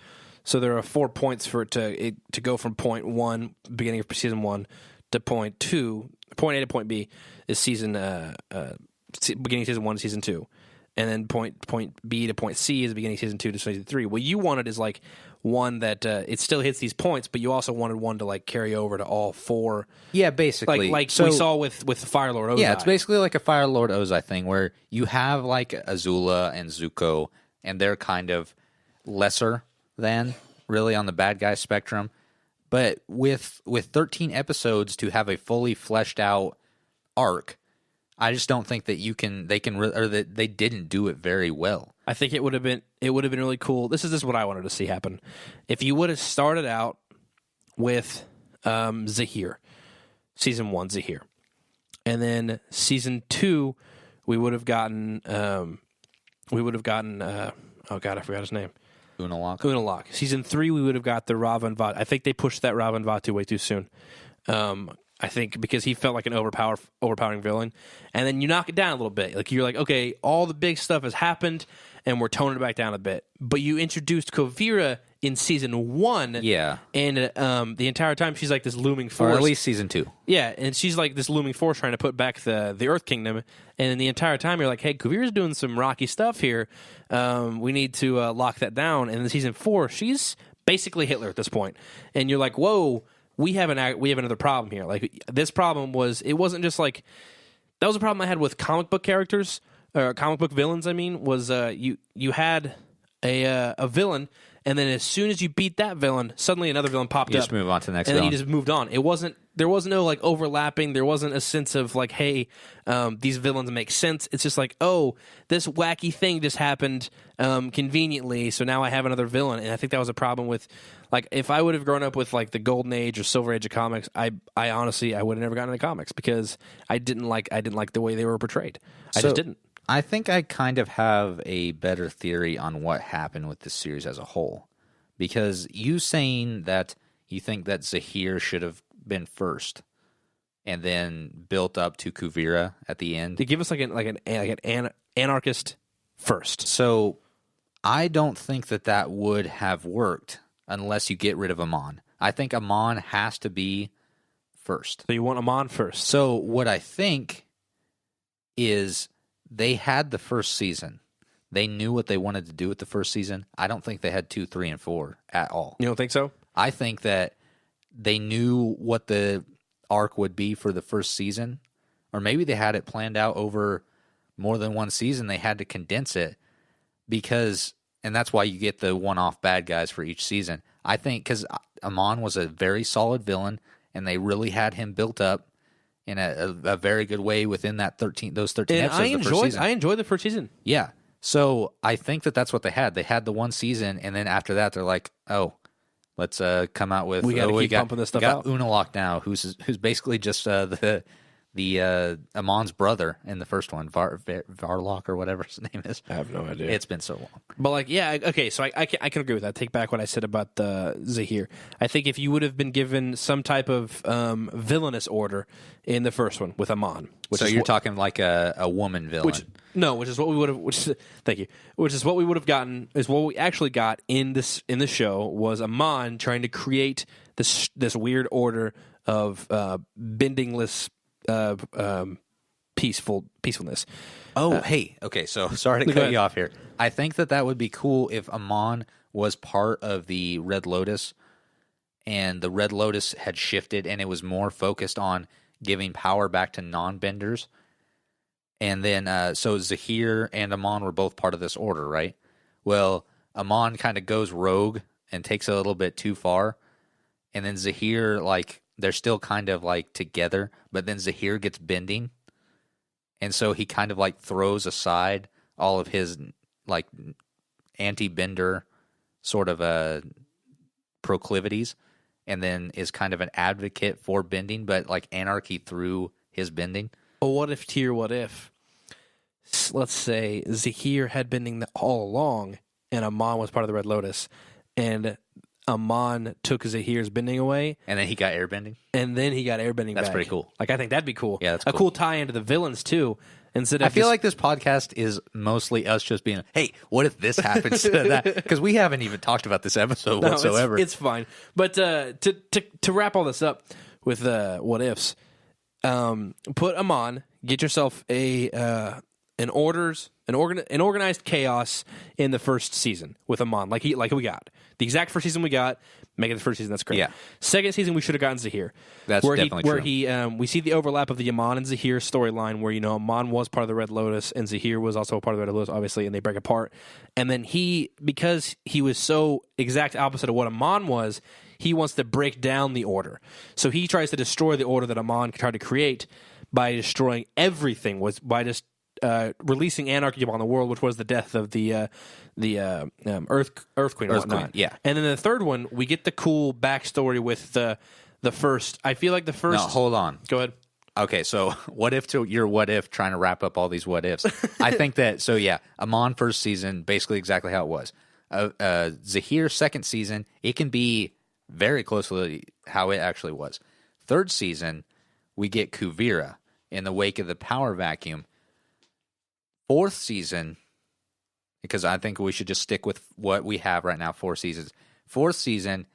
So there are 4 points for it to go from point 1, beginning of season 1, to point 2. Point A to point B is beginning of season 1 to season 2. And then point B to point C is beginning of season 2 to season 3. What you wanted is like one that it still hits these points, but you also wanted one to like carry over to all 4. Yeah, basically. Like we saw with the Fire Lord Ozai. Yeah, it's basically like a Fire Lord Ozai thing, where you have like Azula and Zuko, and they're kind of lesser than really on the bad guy spectrum. But with 13 episodes to have a fully fleshed out arc, I just don't think that that they didn't do it very well. I think it would have been really cool. This is what I wanted to see happen. If you would have started out with Zahir, season 1 Zahir, and then season 2 we would have gotten oh god, I forgot his name. Unalaq. Season 3 we would have got the Ravan Vat. I think they pushed that Ravan Vatu way too soon. I think, because he felt like an overpowering villain. And then you knock it down a little bit. Like, you're like, okay, all the big stuff has happened, and we're toning it back down a bit. But you introduced Kuvira in season 1. Yeah. And the entire time she's like this looming force. Or at least season 2. Yeah, and she's like this looming force trying to put back the Earth Kingdom. And then the entire time you're like, hey, Kuvira's doing some rocky stuff here. We need to lock that down. And in season 4, she's basically Hitler at this point. And you're like, whoa, we have another problem here. Like, this problem it wasn't just like, that was a problem I had with comic book characters, or comic book villains, I mean, was you had a villain, and then as soon as you beat that villain, suddenly another villain popped up. You just move on to the next and villain. then you just moved on. There was no like overlapping. There wasn't a sense of like, hey, these villains make sense. It's just like, oh, this wacky thing just happened conveniently, so now I have another villain. And I think that was a problem with, like, if I would have grown up with like the golden age or silver age of comics, I honestly would have never gotten into comics because I didn't like the way they were portrayed. I just didn't. I think I kind of have a better theory on what happened with this series as a whole. Because you saying that you think that Zahir should have been first and then built up to Kuvira at the end. They give us like an anarchist first. So I don't think that would have worked unless you get rid of Amon. I think Amon has to be first. So you want Amon first. So what I think is they had the first season. They knew what they wanted to do with the first season. I don't think they had 2, 3, and 4 at all. You don't think so? I think that they knew what the arc would be for the first season, or maybe they had it planned out over more than one season. They had to condense it and that's why you get the one-off bad guys for each season. I think because Amon was a very solid villain, and they really had him built up in a very good way within those 13 episodes of the first season. I enjoyed the first season. Yeah. So I think that's what they had. They had the one season, and then after that, they're like, oh, let's come out with... We got to keep pumping this stuff out. We got Unalaq now, who's basically just the Amon's brother in the first one, Varlock or whatever his name is. I have no idea. It's been so long. But like, yeah, okay, so I can agree with that. Take back what I said about Zahir. I think if you would have been given some type of villainous order in the first one with Amon, so you're talking like a woman villain, which is what we would have. Thank you. Which is what we would have gotten. Is what we actually got in the show was Amon trying to create this weird order of bendingless peacefulness. Hey, okay, so sorry to cut you off here. I think that would be cool if Amon was part of the Red Lotus, and the Red Lotus had shifted, and it was more focused on giving power back to non-benders. And then, so Zahir and Amon were both part of this order, right? Well, Amon kind of goes rogue and takes it a little bit too far, and then Zahir, like, they're still kind of like together, but then Zahir gets bending. And so he kind of like throws aside all of his like anti-bender sort of proclivities, and then is kind of an advocate for bending, but like anarchy through his bending. But what if, let's say Zahir had bending all along, and Amon was part of the Red Lotus, and Amon took Zahir's bending away. And then he got airbending? And then he got airbending That's back. pretty cool. Like, I think that'd be cool. Yeah, that's cool. cool. A cool tie into the villains, too. I feel like this podcast is mostly us just being, hey, what if this happens to that? Because we haven't even talked about this episode whatsoever. It's fine. But to wrap all this up with what ifs, put Amon, get yourself an organized chaos in the first season with Amon, like we got. The exact first season we got, make it the first season, that's great. Yeah. Second season, we should have gotten Zahir. That's definitely true. Where we see the overlap of the Amon and Zahir storyline, where, Amon was part of the Red Lotus, and Zahir was also a part of the Red Lotus, obviously, and they break apart. And then because he was so exact opposite of what Amon was, he wants to break down the order. So he tries to destroy the order that Amon tried to create by destroying everything, by just releasing anarchy upon the world, which was the death of the Earth Queen and whatnot. Yeah. And then the third one, we get the cool backstory with the first. I feel like the first. No, hold on. Go ahead. Okay, so what if to your what if, trying to wrap up all these what ifs. I think that, so yeah, Amon first season, basically exactly how it was. Zahir second season, it can be very close to how it actually was. Third season, we get Kuvira in the wake of the power vacuum. Fourth season, because I think we should just stick with what we have right now, 4 seasons. Fourth season,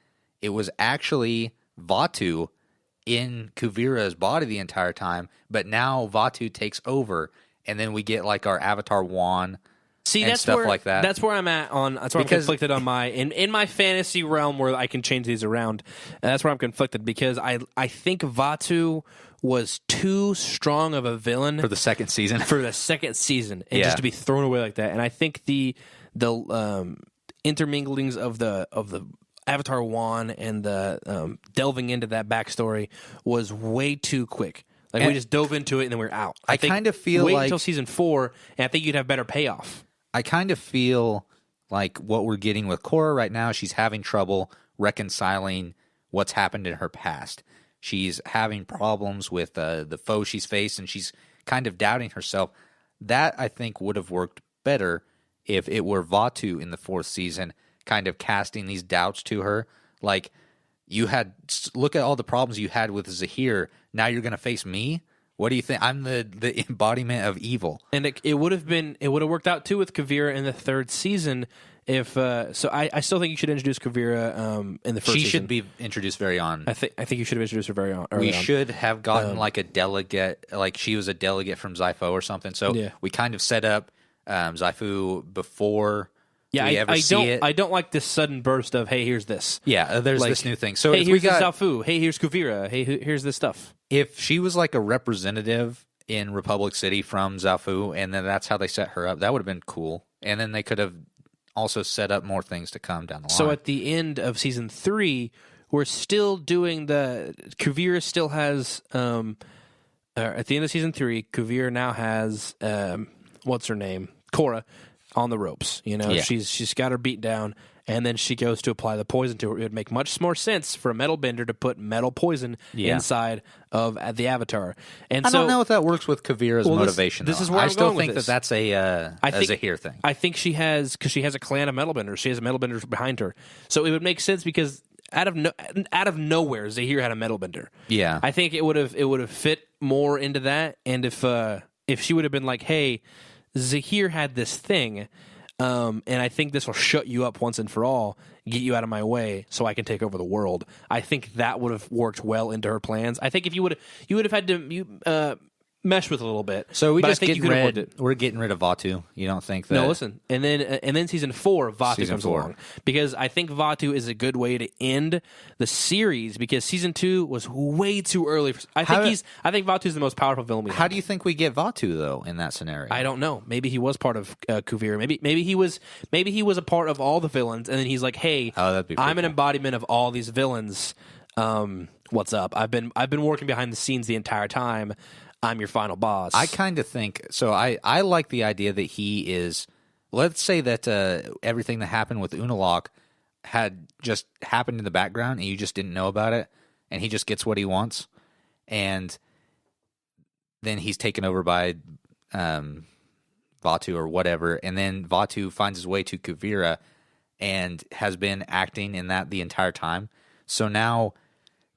it was actually Vatu in Kuvira's body the entire time, but now Vatu takes over, and then we get like our Avatar Juan. See, and that's stuff where like that. That's where I'm at on. That's where I'm conflicted on my in my fantasy realm where I can change these around. That's where I'm conflicted because I think Vatu was too strong of a villain For the second season. And just to be thrown away like that. And I think the interminglings of the Avatar Juan and the delving into that backstory was way too quick. Like, we just dove into it and then we're out. I kind of feel wait like until season 4, and I think you'd have better payoff. I kind of feel like what we're getting with Korra right now, she's having trouble reconciling what's happened in her past. She's having problems with the foe she's faced, and she's kind of doubting herself. That, I think, would have worked better if it were Vatu in the 4th season, kind of casting these doubts to her. Like, look at all the problems you had with Zahir. Now you're going to face me? What do you think? I'm the embodiment of evil. And it would have worked out too with Kuvira in the 3rd season. If so, I still think you should introduce Kuvira in the first season. She should be introduced very on. I think you should have introduced her very on. We should have gotten like a delegate, like she was a delegate from Zypho or something. So we kind of set up Zypho before we ever see it. I don't like this sudden burst of, hey, here's this. Yeah, there's like, this new thing. So hey, here's Zypho. Hey, here's Kuvira. Hey, here's this stuff. If she was like a representative in Republic City from Zafu, and then that's how they set her up, that would have been cool. And then they could have also set up more things to come down the line. So at the end of season 3, we're still doing Kuvira still has at the end of season 3, Kuvira now has what's her name? Korra on the ropes. You know, she's got her beat down, and then she goes to apply the poison to her. It would make much more sense for a metal bender to put metal poison inside of the Avatar. And I don't know if that works with Kavira's motivation. This is where I I'm still going think with that's a Zahir thing. I think she has, because she has a clan of metal benders. She has metal benders behind her, so it would make sense because out of nowhere, Zahir had a metal bender. Yeah, I think it would have fit more into that. And if she would have been like, hey, Zahir had this thing. And I think this will shut you up once and for all, get you out of my way so I can take over the world. I think that would have worked well into her plans. I think if you would have had to mesh with a little bit. So we're getting rid of Vatu. You don't think that? No, listen. And then season 4, Vatu comes along. Because I think Vatu is a good way to end the series, because season 2 was way too early. I think Vatu is the most powerful villain we have. How do you think we get Vatu though in that scenario? I don't know. Maybe he was part of Kuvira. Maybe he was a part of all the villains, and then he's like, "Hey, I'm an embodiment of all these villains. What's up? I've been working behind the scenes the entire time. I'm your final boss." I kind of think so. I like the idea that he is. Let's say that everything that happened with Unalaq had just happened in the background, and you just didn't know about it, and he just gets what he wants, and then he's taken over by Vatu or whatever, and then Vatu finds his way to Kuvira and has been acting in that the entire time. So now,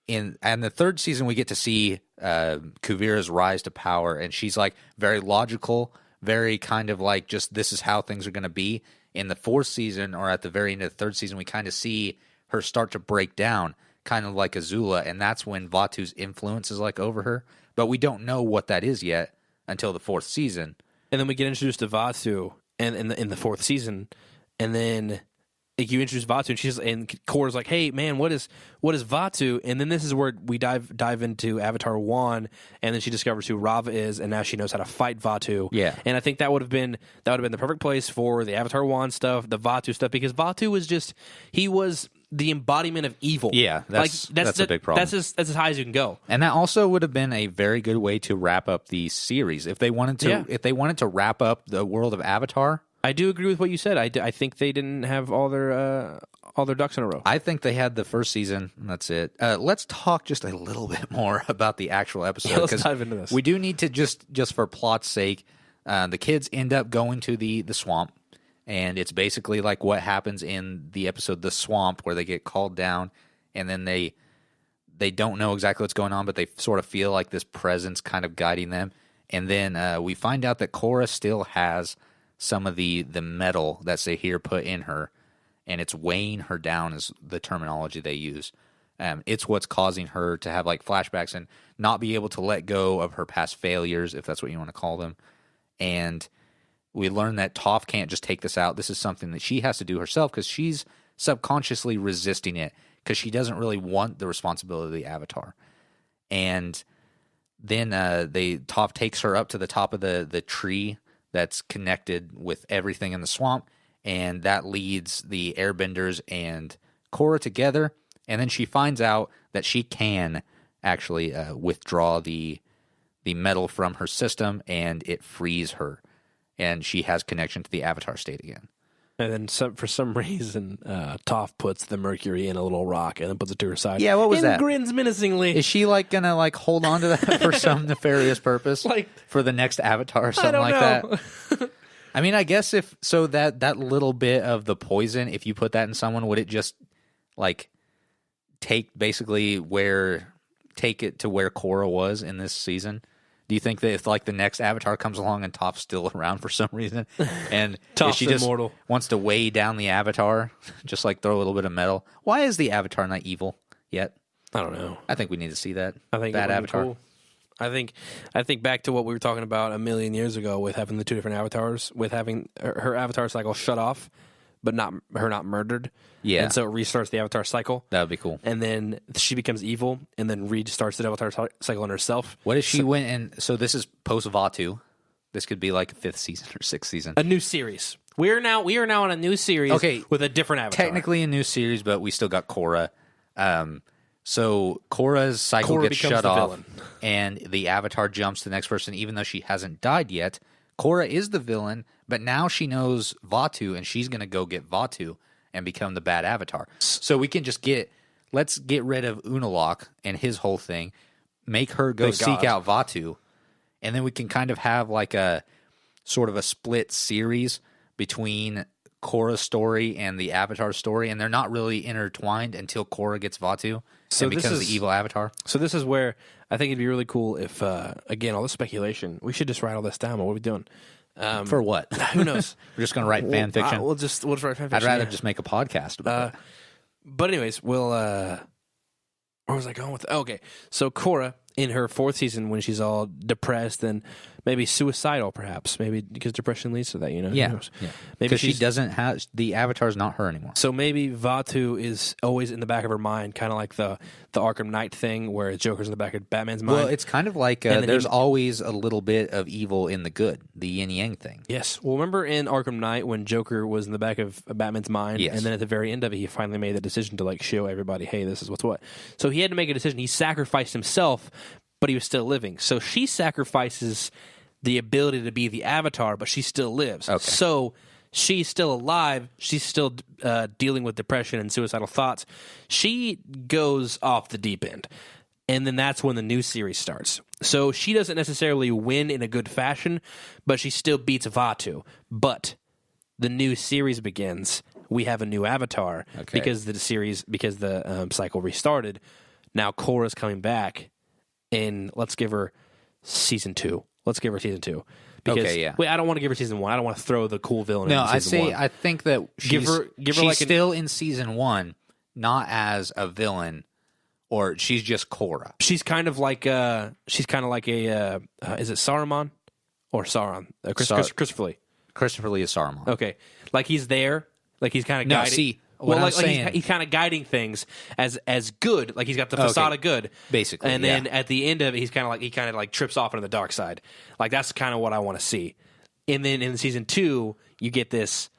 in the 3rd season, we get to see Kuvira's rise to power, and she's like very logical, very kind of like just this is how things are going to be. In the 4th season, or at the very end of the 3rd season, we kind of see her start to break down, kind of like Azula, and that's when Vatu's influence is like over her. But we don't know what that is yet until the 4th season. And then we get introduced to Vatu in the 4th season, and then like, you introduce Vatu, and Korra's like, "Hey, man, what is Vatu?" And then this is where we dive into Avatar Juan, and then she discovers who Rava is, and now she knows how to fight Vatu. Yeah, and I think that would have been the perfect place for the Avatar Juan stuff, the Vatu stuff, because Vatu was he was the embodiment of evil. Yeah, that's a big problem. That's as high as you can go. And that also would have been a very good way to wrap up the series if they wanted to. Yeah. If they wanted to wrap up the world of Avatar. I do agree with what you said. I think they didn't have all their ducks in a row. I think they had the first season, and that's it. Let's talk just a little bit more about the actual episode. Yeah, let's dive into this. We do need to just for plot's sake, the kids end up going to the swamp, and it's basically like what happens in the episode The Swamp, where they get called down, and then they don't know exactly what's going on, but they sort of feel like this presence kind of guiding them. And then we find out that Korra still has some of the metal that Zahir put in her, and it's weighing her down is the terminology they use. It's what's causing her to have like flashbacks and not be able to let go of her past failures, if that's what you want to call them. And we learn that Toph can't just take this out. This is something that she has to do herself because she's subconsciously resisting it because she doesn't really want the responsibility of the Avatar. And then Toph takes her up to the top of the tree that's connected with everything in the swamp, and that leads the Airbenders and Korra together. And then she finds out that she can actually withdraw the metal from her system, and it frees her. And she has connection to the Avatar state again. And then for some reason, Toph puts the mercury in a little rock and then puts it to her side. Yeah, what was that? And grins menacingly. Is she like gonna like hold on to that for some nefarious purpose, like for the next Avatar or something like that? I mean, I guess if so, that little bit of the poison, if you put that in someone, would it just like take it to where Korra was in this season? Do you think that if like the next Avatar comes along and Toph's still around for some reason, and Toph's she just immortal, wants to weigh down the Avatar, just like throw a little bit of metal? Why is the Avatar not evil yet? I don't know. I think we need to see that. I think that Avatar. Cool. I think back to what we were talking about a million years ago with having the two different avatars, with having her avatar cycle shut off, but not murdered. Yeah. And so it restarts the avatar cycle. That would be cool. And then she becomes evil and then restarts the avatar cycle on herself. What if she went and... So this is post-Vatu. This could be like 5th season or 6th season. A new series. We are now on a new series with a different avatar. Technically a new series, but we still got Korra. So Korra's cycle gets shut off, villain. And the Avatar jumps to the next person, even though she hasn't died yet. Korra is the villain, but now she knows Vatu, and she's going to go get Vatu and become the bad Avatar. So we can just let's get rid of Unalaq and his whole thing, make her go seek out Vatu, and then we can kind of have like a sort of a split series between Korra's story and the Avatar story, and they're not really intertwined until Korra gets Vatu and becomes the evil Avatar. So this is where I think it'd be really cool if, again, all this speculation, we should just write all this down. What are we doing? For what? Who knows? We're just going to write fan fiction. We'll just write fan fiction. I'd rather just make a podcast about it. But anyways, we'll... where was I going with... Okay, so Korra, in her 4th season, when she's all depressed and maybe suicidal, perhaps. Maybe because depression leads to that, you know? Yeah. Because she doesn't have... The Avatar's not her anymore. So maybe Vatu is always in the back of her mind, kind of like the Arkham Knight thing, where Joker's in the back of Batman's mind. Well, it's kind of like there's always a little bit of evil in the good, the yin-yang thing. Yes. Well, remember in Arkham Knight when Joker was in the back of Batman's mind, yes. And then at the very end of it, he finally made the decision to like show everybody, hey, this is what's what. So he had to make a decision. He sacrificed himself, but he was still living. So she sacrifices the ability to be the Avatar, but she still lives. Okay. So she's still alive. She's still dealing with depression and suicidal thoughts. She goes off the deep end. And then that's when the new series starts. So she doesn't necessarily win in a good fashion, but she still beats Vatu. But the new series begins. We have a new Avatar because the cycle restarted. Now Korra's coming back, and let's give her season 2. Let's give her season 2. Because, wait, I don't want to give her season 1. I don't want to throw the cool villain in season 1. I think that she's like still in season 1, not as a villain, or she's just Korra. She's kind of like a is it Saruman or Sauron? Christopher Lee. Christopher Lee is Saruman. Okay, like he's there, like he's kind of guiding. He's kind of guiding things as good, like he's got the facade of good, basically. And then at the end of it, he kind of trips off into the dark side. Like that's kind of what I want to see. And then in season 2, you get this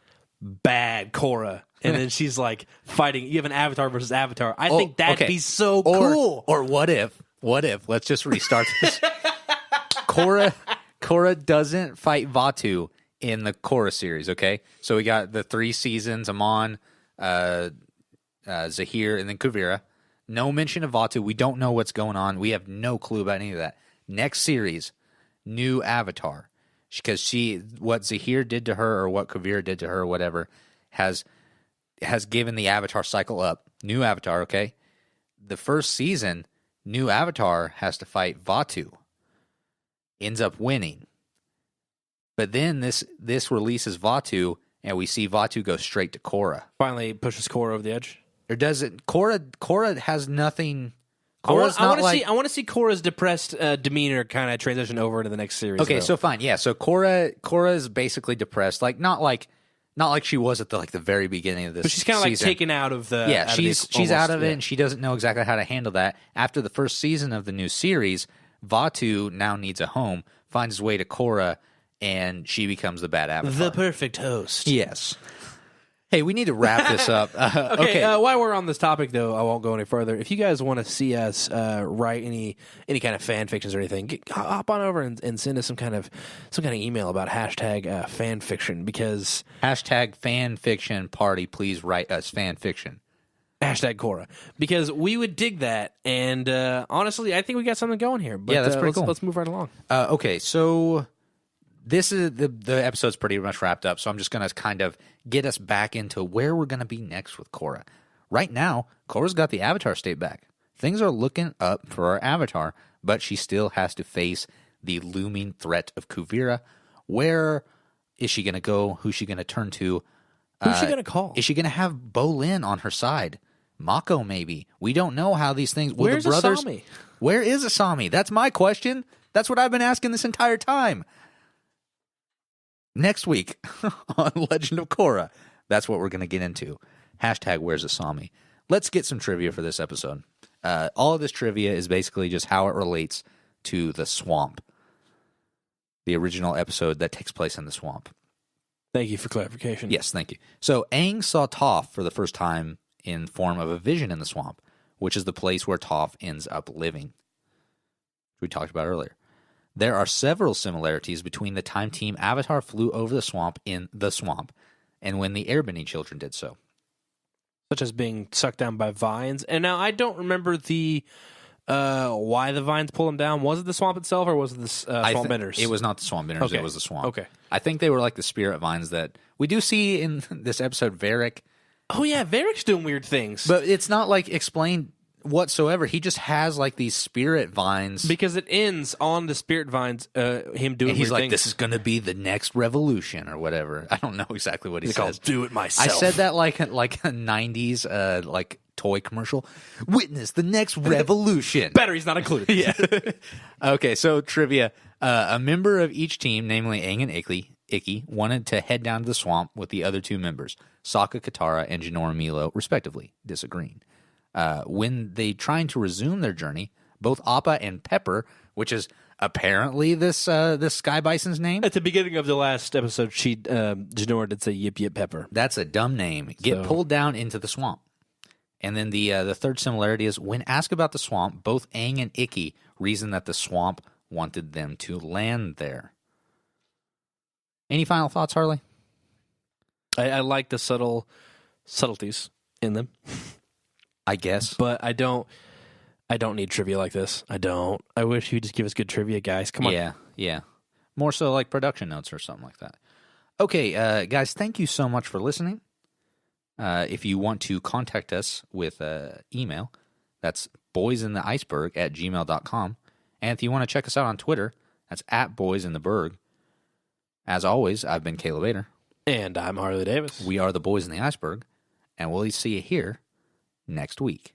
bad Korra, and then she's like fighting. You have an Avatar versus Avatar. I think that'd be so cool. Or what if? Let's just restart this. Korra doesn't fight Vatu in the Korra series. Okay, so we got the 3 seasons. Amon. Zahir, and then Kuvira. No mention of Vatu. We don't know what's going on. We have no clue about any of that. Next series, new Avatar. Because what Zahir did to her, or what Kuvira did to her, or whatever, has given the Avatar cycle up. New Avatar, okay? the first season, new Avatar has to fight Vatu. Ends up winning. But then this releases Vatu, and we see Vatu go straight to Korra. Finally pushes Korra over the edge. Or does it? Korra has nothing. I want to see Korra's depressed demeanor kind of transition over to the next series. Okay, though. so fine, yeah. So Korra is basically depressed, like not like she was at the very beginning of this. But she's kind of like taken out of the. Yeah, she's out of it, and she doesn't know exactly how to handle that. After the first season of the new series, Vatu now needs a home, finds his way to Korra, and she becomes the bad Avatar. The perfect host. Yes. Hey, we need to wrap this up. Okay. While we're on this topic, though, I won't go any further. If you guys want to see us write any kind of fan fictions or anything, hop on over and send us some kind of email about hashtag fan fiction, because hashtag fan fiction party. Please write us fan fiction. Hashtag Korra, because we would dig that, and honestly, I think we got something going here. But, yeah, that's pretty cool. Let's move right along. Okay, so. This is the episode's pretty much wrapped up, so I'm just going to kind of get us back into where we're going to be next with Korra. Right now, Korra's got the Avatar state back. Things are looking up for our Avatar, but she still has to face the looming threat of Kuvira. Where is she going to go? Who's she going to turn to? Who's she going to call? Is she going to have Bolin on her side? Mako, maybe. We don't know how these things... Where's the brothers, Asami? Where is Asami? That's my question. That's what I've been asking this entire time. Next week on Legend of Korra, that's what we're going to get into. Hashtag Where's Asami. Let's get some trivia for this episode. All of this trivia is basically just how it relates to the swamp, the original episode that takes place in the swamp. Thank you for clarification. Yes, thank you. So Aang saw Toph for the first time in form of a vision in the swamp, which is the place where Toph ends up living, which we talked about earlier. There are several similarities between the time Team Avatar flew over the swamp in the swamp and when the Airbending children did so. Such as being sucked down by vines. And now I don't remember the why the vines pull them down. Was it the swamp itself, or was it the swamp benders? It was not the swamp benders. Okay. It was the swamp. Okay. I think they were like the spirit vines that we do see in this episode, Varric. Oh, yeah, Varric's doing weird things. But it's not like explained whatsoever. He just has like these spirit vines, because it ends on the spirit vines, him doing and he's weird like, things. this is going to be the next revolution or whatever. I don't know exactly what he says. I'll do it myself. I said that like a 90s like toy commercial. Witness the next revolution. Batteries not included. Yeah. Okay, so trivia. A member of each team, namely Aang and Ikki, wanted to head down to the swamp with the other two members, Sokka, Katara, and Jinora Milo, respectively, disagreeing. When they trying to resume their journey, both Appa and Pepper, which is apparently this Sky Bison's name. At the beginning of the last episode, Jinora did say "Yip Yip Pepper." That's a dumb name. Get pulled down into the swamp. And then the third similarity is when asked about the swamp, both Aang and Ikki reasoned that the swamp wanted them to land there. Any final thoughts, Harley? I like the subtleties in them. I guess. But I don't need trivia like this. I don't. I wish you'd just give us good trivia, guys. Come on. Yeah. More so like production notes or something like that. Okay, guys, thank you so much for listening. If you want to contact us with email, that's boysintheiceberg@gmail.com. And if you want to check us out on Twitter, that's @boysintheberg. As always, I've been Caleb Bader. And I'm Harley Davis. We are the Boys in the Iceberg, and we'll see you here next week.